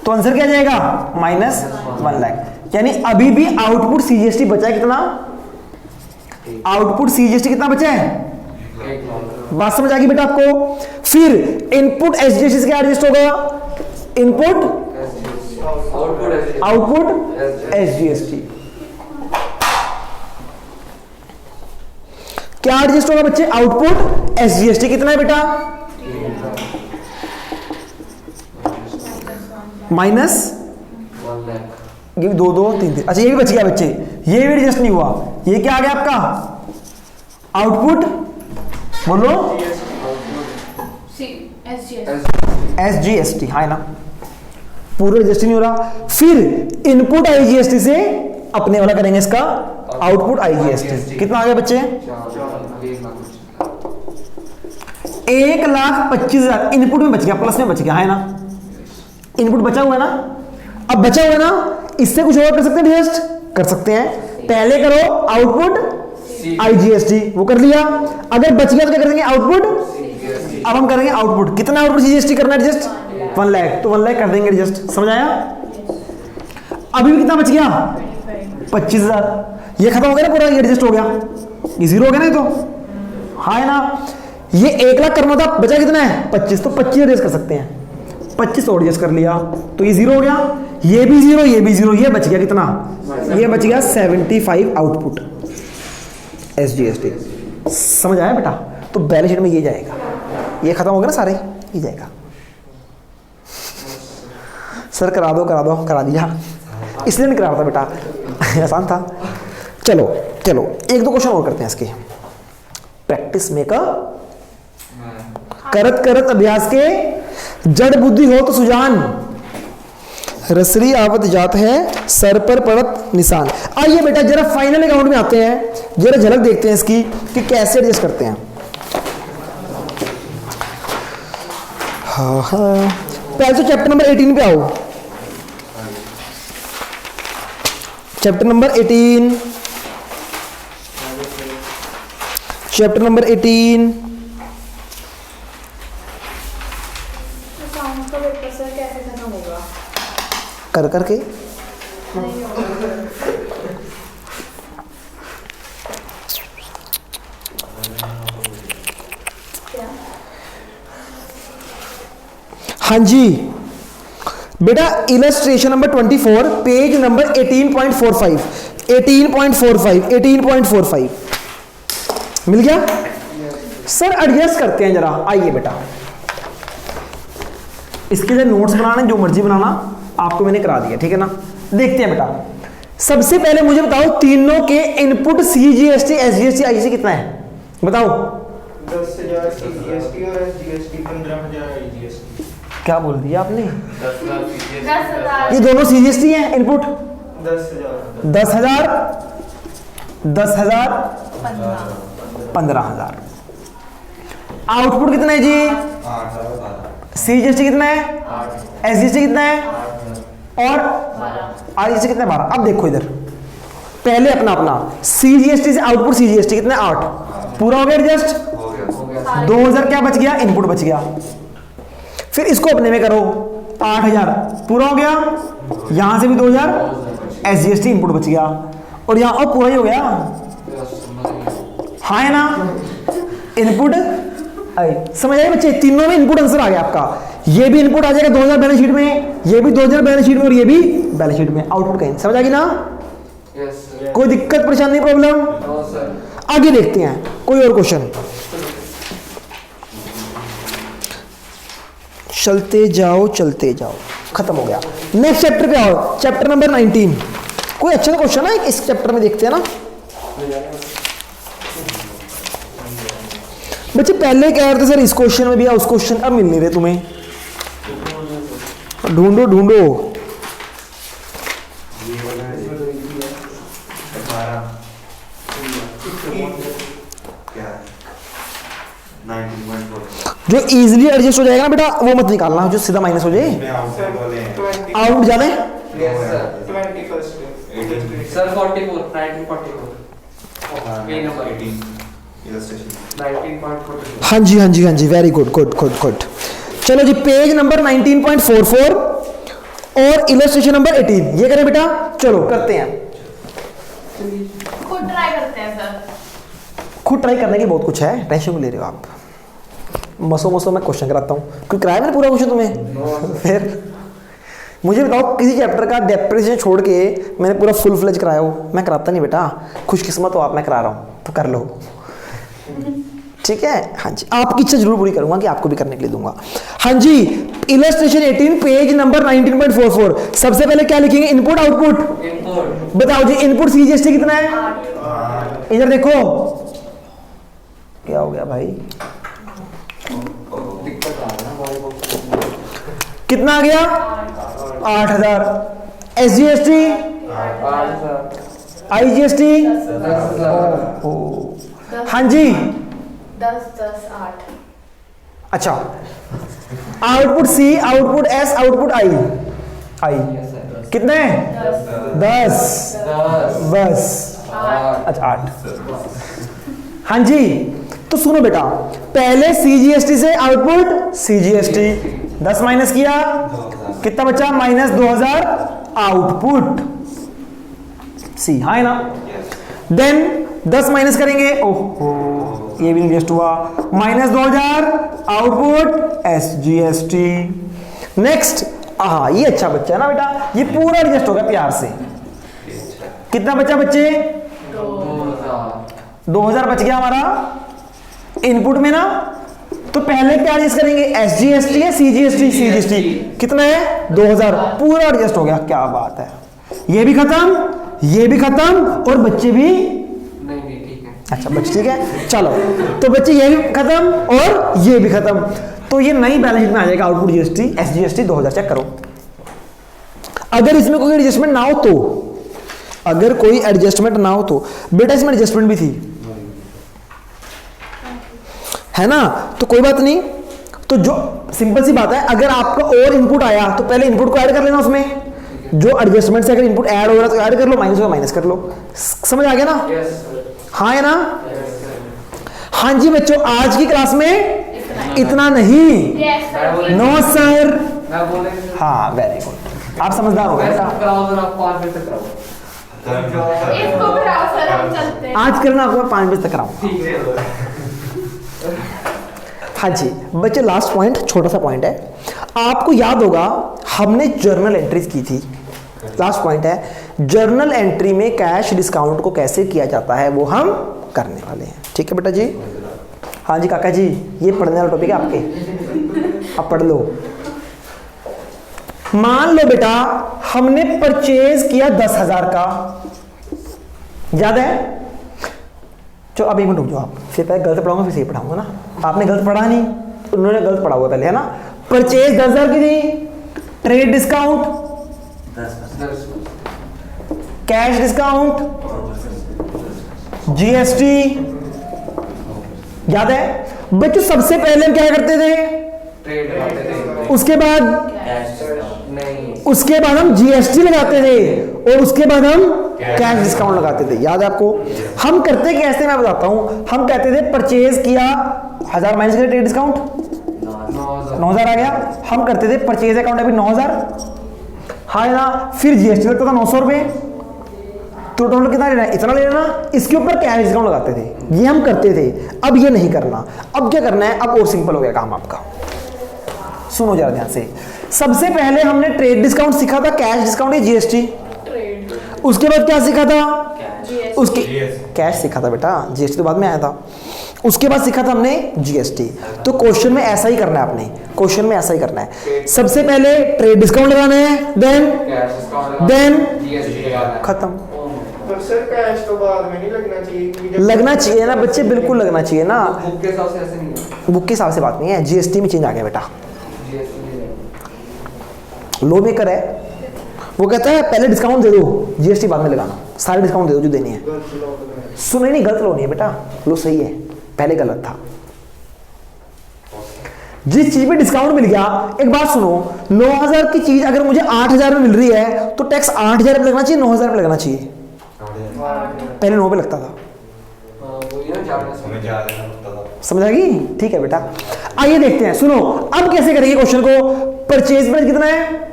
तो आंसर क्या जाएगा -1 लाख। यानी अभी भी आउटपुट सीजीएसटी बचा है कितना, आउटपुट सीजीएसटी कितना बचा है, बात समझ आ गई बेटा आपको। फिर इनपुट एसजीएसटी से क्या एडजस्ट होगा, इनपुट आउटपुट एसजीएसटी। क्या एडजस्ट होगा बच्चे, आउटपुट एसजीएसटी। कितना है बेटा -1 लाख। 2 2 3 3। अच्छा ये भी बच गया बच्चे, ये भी एडजस्ट नहीं हुआ। ये क्या आ गया आपका, आउटपुट बोलो एसजीएसटी, है ना। पूरा एडजस्ट नहीं हो रहा। फिर इनपुट आईजीएसटी से अपने वाला करेंगे इसका आउटपुट आईजीएसटी। कितना आ गया बच्चे, 1,25,000 इनपुट में बच गया, प्लस में बच गया, है ना। इनपुट बचा हुआ है ना। अब बचा हुआ है ना, इससे कुछ और कर सकते हैं, एडजस्ट कर सकते हैं। पहले करो आउटपुट आईजीएसटी, वो कर लिया। अगर बच गया तो क्या करेंगे, आउटपुट। अब हम करेंगे आउटपुट। कितना आउटपुट सीजीएसटी करना है एडजस्ट, 1 लाख। तो 1 लाख कर देंगे एडजस्ट, समझ आया। अभी भी कितना बच गया 25,000। ये खत्म हो गया ना पूरा, ये एडजस्ट हो गया, ये 0 हो गया ना। ये तो हाँ है ना। ये 1 लाख करना था, बचा कितना है 25, तो 25 एडजस्ट कर सकते हैं। 25 और एडजस्ट कर लिया तो ये 0 हो गया। ये भी 0, ये भी 0, ये बच गया कितना, ये बच गया 75 आउटपुट एसजीएसटी। समझ आया बेटा। तो बैलेंस शीट में ये जाएगा, ये खत्म हो गया ना सारे, ये जाएगा। सर करा दो करा दिया, इसलिए नहीं करा रहा था बेटा, आसान था। चलो 1-2 क्वेश्चन और करते हैं इसके। प्रैक्टिस में का करत करत अभ्यास के जड़ बुद्धि हो तो सुजान, रसरी आवत जात है सर पर पड़त निशान। आइए बेटा जरा फाइनल अकाउंट में आते हैं, जरा झलक देखते हैं इसकी कि कैसे एडजस्ट करते हैं। हाँ पहले तो चैप्टर नंबर 18 पे आओ। Chapter number 18, chapter number 18। Sound का पेपर सर कैसे खत्म होगा, कर करके नहीं होगा। क्या हाँ जी बेटा, इलस्ट्रेशन नंबर 24 पेज नंबर 18.45 18.45 18.45 मिल गया। सर एडजस्ट करते हैं जरा, आइए बेटा, इसके लिए नोट्स बनाना जो मर्जी बनाना, आपको मैंने करा दिया, ठीक है ना। देखते हैं बेटा, सबसे पहले मुझे बताओ तीनों के इनपुट CGST SGST IGST कितना है, बताओ। 10,000 CGST और SGST 15,000 IGST। क्या बोल दिया आपने? 10,000। ये दोनों CGST हैं इनपुट। 10,000 10,000 15,000। आउटपुट कितना है जी? 8 CGST कितना है? SGST कितना है? और IGST कितना है? 12। अब देखो इधर, पहले अपना CGST से आउटपुट CGST कितना है? 8। पूरा हो गया एडजस्ट? हो गया। 2,000 क्या बच गया? इनपुट बच गया। फिर इसको अपने में करो, 8,000 पूरा हो गया, यहां से भी 2,000 SGST इनपुट बच गया, और यहां और पूरा ही हो गया, हाँ है ना। इनपुट समझ आए बच्चे, तीनों में इनपुट आंसर आ गया आपका। ये भी इनपुट आ जाएगा 2,000 बैलेंस शीट में, ये भी 2,000 बैलेंस शीट में, और ये भी बैलेंस शीट में। आउटपुट कहीं समझ आ गई ना? कोई दिक्कत परेशानी प्रॉब्लम? आगे देखते हैं कोई और क्वेश्चन। चलते जाओ चलते जाओ, खत्म हो गया। नेक्स्ट चैप्टर पे आओ, चैप्टर नंबर 19। कोई अच्छा क्वेश्चन है इस चैप्टर में, देखते हैं ना बच्चे। पहले कह रहे थे सर इस क्वेश्चन में भी उस क्वेश्चन, अब मिल नहीं रहे तुम्हें, ढूंढो ढूंढो। जो इजीली एडजस्ट हो जाएगा ना बेटा वो मत निकालना, जो सीधा माइनस हो जाए। आउट जाने सर 44 1944 ये नंबर 19.44। हाँ जी हाँ जी हाँ जी, very good good good good. चलो जी, पेज नंबर 19.44 और इलस्ट्रेशन नंबर 18 ये करें बेटा। चलो करते हैं, खुद ट्राई करते हैं सर। खुद ट्राई करने की बहुत कुछ है, टेंशन क्यों ले रहे हो आप। मसो मसो मैं क्वेश्चन कराता हूँ, कोई कराया मैंने पूरा क्वेश्चन तुम्हें? फिर मुझे बताओ किसी चैप्टर का डेप्रेशन छोड़ के मैंने पूरा फुल फ्लेज कराया हो? मैं कराता नहीं बेटा, खुशकिस्मत हो आप, मैं करा रहा हूँ तो कर लो, ठीक है। हाँ जी, आपकी इच्छा जरूर पूरी करूंगा कि आपको भी करने के लिए दूंगा। हाँ जी, इलस्ट्रेशन 18 पेज नंबर 19.44। सबसे पहले क्या लिखेंगे? Input output. इनपुट बताओ जी, इनपुट CGST कितना है? इधर देखो, क्या हो गया भाई, कितना आ गया? 8,000। SGST 8,000 IGST, हाँ जी 10 10 8। अच्छा, output C, output S, output I कितने? 10 बस, अच्छा 8। हाँ जी, तो सुनो बेटा, पहले CGST से आउटपुट CGST 10 माइनस किया, कितना बचा? -2,000 आउटपुट C, हाँ है ना। देन 10 माइनस करेंगे, ओहो ये भी एडजस्ट हुआ, -2,000 आउटपुट SGST। नेक्स्ट, हाँ ये अच्छा बच्चा है ना बेटा, ये पूरा एडजस्ट होगा प्यार से। कितना बचा बच्चे? 2,000 बच गया हमारा इनपुट में ना। तो पहले क्या एडजस्ट करेंगे? SGST है CGST कितना है? 2,000, पूरा एडजस्ट हो गया, क्या बात है। ये भी खत्म, ये भी खत्म, और बच्चे भी नहीं ठीक है। अच्छा बच्चे ठीक है, चलो तो बच्चे ये भी खत्म और ये भी खत्म, तो ये नई बैलेंस शीट में आ जाएगा आउटपुट GST SGST 2,000। चेक करो, अगर इसमें कोई एडजस्टमेंट ना हो तो, अगर कोई एडजस्टमेंट ना हो तो बेटा इसमें एडजस्टमेंट भी थी है ना, तो कोई बात नहीं। तो जो सिंपल सी बात है, अगर आपका और इनपुट आया तो पहले इनपुट को ऐड कर लेना उसमें, जो एडजस्टमेंट से अगर इनपुट ऐड हो रहा है तो ऐड कर लो, माइनस हो माइनस कर लो। समझ आ गया ना? हाँ है ना? हाँ जी बच्चों, आज की क्लास में इतना नहीं, नो सर। हाँ वेरी गुड, आप समझदार हो गए बेटा। इसको कराओ सर, हम चलते हैं। आज करना आपको 5 बजे तक कराऊं। हाँ जी बच्चे, लास्ट पॉइंट छोटा सा पॉइंट है, आपको याद होगा हमने जर्नल एंट्रीज की थी। लास्ट पॉइंट है, जर्नल एंट्री में कैश डिस्काउंट को कैसे किया जाता है वो हम करने वाले हैं, ठीक है बेटा जी। हाँ जी काका जी, ये पढ़ने वाला टॉपिक है आपके, अब पढ़ लो। मान लो बेटा हमने परचेज किया 10,000 का, याद है? चलो अब एक मिनट रुक जाओ आप, फिर पहले गलत पढ़ाऊंगा फिर सही पढ़ाऊंगा ना। आपने गलत पढ़ा नहीं, उन्होंने गलत पढ़ा हुआ पहले, है ना। परचेज 10,000 की थी, trade discount 10%। Cash discount, GST, याद है बच्चों? सबसे पहले हम क्या करते थे? ट्रेड लगाते थे। उसके बाद नहीं, उसके बाद हम जीएसटी लगाते थे और उसके बाद हम कैश डिस्काउंट लगाते थे, याद है आपको? हम करते कैसे, मैं बताता हूं। हम कहते थे परचेज किया 1000 माइनस किया ट्रेड डिस्काउंट 9,000 आ गया। हम करते थे परचेज अकाउंट अभी 9,000, हाँ ना, फिर जीएसटी लगता था 900 रुपए, तो टोटल कितना लेना है? इतना ले लेना, इसके ऊपर कैश डिस्काउंट लगाते थे, ये हम करते थे। अब ये नहीं करना, अब क्या करना है? अब और सिंपल हो गया काम आपका। सुनो जरा ध्यान से। सबसे पहले हमने ट्रेड डिस्काउंट सीखा था, कैश डिस्काउंट या जीएसटी। ट्रेड उसके बाद क्या सीखा था? जीएसटी उसके कैश सीखा था बेटा, जीएसटी तो बाद में आया था। उसके बाद सीखा था हमने जीएसटी। तो क्वेश्चन में ऐसा ही करना है आपने, क्वेश्चन में ऐसा ही करना है। सबसे पहले ट्रेड डिस्काउंट लगाना है, then cash discount Then- GST लगाना है। खत्म। पर सर कैश तो बाद में नहीं लगना चाहिए क्योंकि जब- लगना चाहिए ना बच्चे, बिल्कुल लगना चाहिए ना। बुक के हिसाब से ऐसे नहीं है। बुक के हिसाब से बात नहीं है, जीएसटी में चेंज आ गया बेटा। जीएसटी नहीं है। लो मेकर है, वो कहता है पहले डिस्काउंट दे दो, जीएसटी बाद में लगाना, सारे डिस्काउंट दे दो जो देनी है। गलत लोग हैं। सुने नहीं, गलत लो नहीं है बेटा, लो सही है, पहले गलत था। जिस चीज पे डिस्काउंट मिल गया, एक बात सुनो, 9,000 की चीज अगर मुझे 8,000 में मिल रही है तो टैक्स 8,000 पे लगना चाहिए, 9,000 पे लगना चाहिए? पहले 9 पे लगता था, वही ना ज़्यादा से। हमें ज्यादा देना पड़ता था। समझ आ गई? ठीक है बेटा, आइए देखते हैं। सुनो अब कैसे करेंगे क्वेश्चन को। परचेज प्राइस कितना है?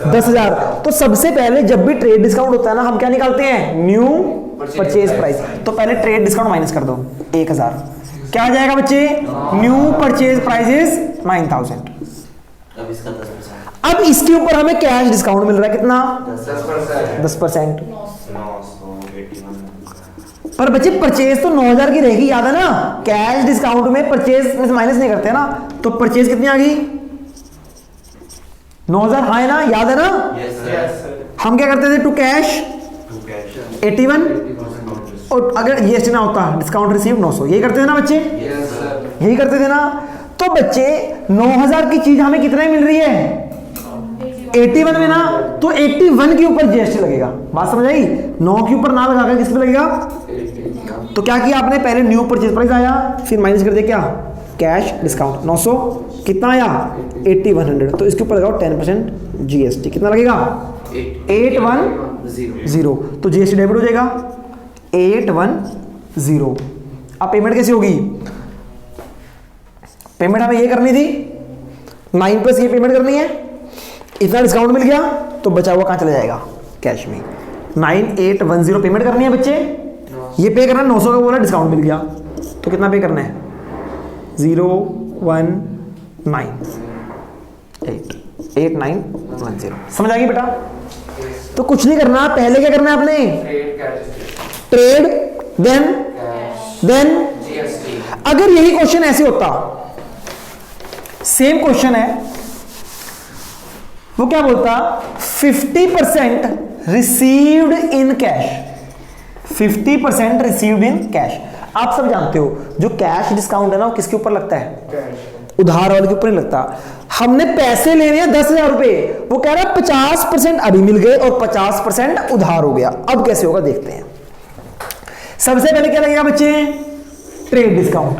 10,000। तो सबसे पहले जब भी ट्रेड डिस्काउंट होता है ना, हम क्या निकालते हैं? New purchase price. तो पहले ट्रेड डिस्काउंट माइनस कर दो 1,000, क्या आ जाएगा बच्चे? New purchase price is 9,000। अब इसका 10%। अब इसके ऊपर हमें कैश डिस्काउंट मिल रहा है कितना? 10%। 10%। 981। पर बच्चे परचेज तो 9,000 की रहेगी, याद है ना? कैश डिस्काउंट में परचेज में माइनस नहीं करते ना, तो परचेज कितनी आ गई? 9,000, हाँ है ना, याद है ना? Yes Yes, sir. sir. हम क्या करते थे? टू कैश टू कैश 81, और अगर जीएसटी ना होता डिस्काउंट रिसीव 900, यही करते थे ना बच्चे? Yes sir. यही करते थे ना। तो बच्चे 9,000 की चीज हमें कितने मिल रही है? 81 में ना, तो 81 के ऊपर जीएसटी लगेगा। बात समझ आई? 9 के ऊपर ना लगाकर किस पे लगेगा? तो क्या किया आपने? पहले न्यू परचेज प्राइस आया, फिर माइनस कर दिया क्या? कैश डिस्काउंट 900, कितना आया? 8100। तो इसके ऊपर लगाओ 10% जीएसटी, कितना लगेगा? 810। तो जीएसटी डेबिट हो जाएगा 810। अब पेमेंट कैसे होगी? पेमेंट हमें ये करनी थी, 9 प्लस ये पेमेंट करनी है, इतना डिस्काउंट मिल गया तो बचा हुआ कहाँ चला जाएगा? कैश में। 9810 पेमेंट करनी है बच्चे, ये पे करना है 900 का बोला, डिस्काउंट मिल गया तो कितना पे करना है? 019 समझ आ गई बेटा? तो कुछ नहीं करना, पहले क्या करना है आपने? Trade cash trade, then GST. अगर यही क्वेश्चन ऐसे होता, सेम क्वेश्चन है, वो क्या बोलता? 50% received in cash, 50% received in cash. आप सब जानते हो जो कैश डिस्काउंट है ना, वो किसके ऊपर लगता है? कैश उधार वाले के ऊपर नहीं लगता। हमने पैसे लेने हैं 10,000 रुपए, वो कह रहा है 50% अभी मिल गए और 50% उधार हो गया। अब कैसे होगा देखते हैं। सबसे पहले क्या लगेगा बच्चे? Trade discount.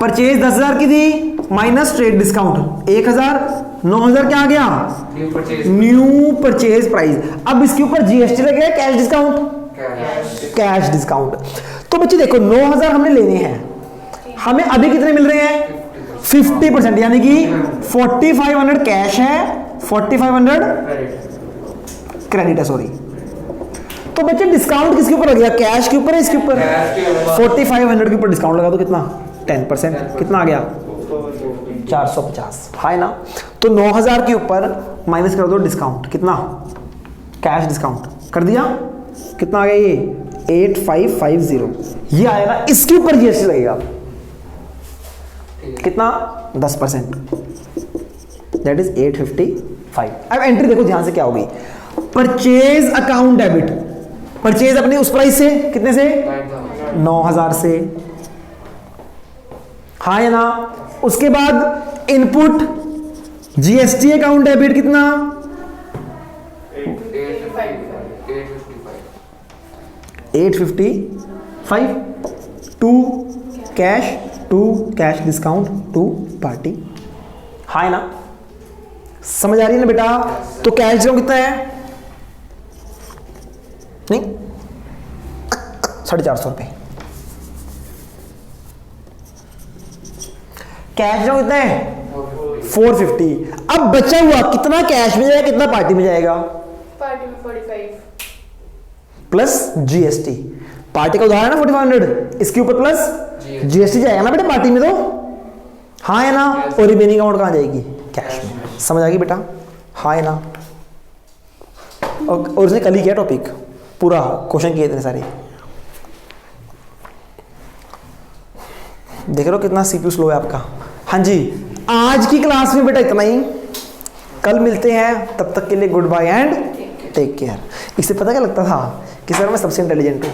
परचेज 10,000 की थी, माइनस ट्रेड डिस्काउंट 1,000, 9,000 क्या आ गया? New purchase new purchase price. अब इसके ऊपर जीएसटी लगेगा, cash discount, cash. Cash discount. तो बच्चे देखो 9,000 हमने लेने हैं, हमें अभी कितने मिल रहे हैं? 50%, यानी कि 4,500 कैश है, 4,500 क्रेडिट है, सॉरी। तो बच्चे डिस्काउंट किसके ऊपर लगेगा? कैश के ऊपर है, इसके ऊपर? कैश के ऊपर। 4,500 के ऊपर डिस्काउंट लगा दो, कितना? 10%, कितना आ गया? 450, है ना? तो 9,000 के ऊपर माइनस कर दो डिस्काउंट, कितना? कैश डिस्काउंट कर दिया, कितना आ गया? ये 8,550, ये आएगा, इसके ऊपर जीएसटी लगेगा। कितना 10%, दैट इज 855। अब एंट्री देखो ध्यान से क्या होगी, परचेज अकाउंट डेबिट, परचेज अपने उस प्राइस से कितने से 9000 से, हाँ या ना। उसके बाद इनपुट जीएसटी अकाउंट डेबिट कितना 855 to cash discount to party, हाँ है ना, समझ आ रही है ना बेटा। तो कैश डिस्काउंट कितना है, नहीं 450 रुपए, कैश डिस्काउंट कितना है 450। अब बचा हुआ कितना कैश में जाएगा कितना पार्टी में जाएगा, पार्टी में 45 प्लस जीएसटी, पार्टी का उदाहरण है 4500, इसके ऊपर प्लस जीएसटी जाएगा ना बेटा पार्टी में, तो हाँ है ना। और रिमेनिंग अमाउंट कहां जाएगी, कैश में। समझ आ गई बेटा, हाँ है ना। और उसने कल ही किया टॉपिक पूरा, क्वेश्चन किए थे सारे, देख रहे हो कितना सीपीयू स्लो है आपका। हाँ जी, आज की क्लास में बेटा इतना ही, कल मिलते हैं, तब तक के लिए goodbye and take care. इससे पता क्या लगता था कि सर मैं सबसे इंटेलिजेंट हूँ,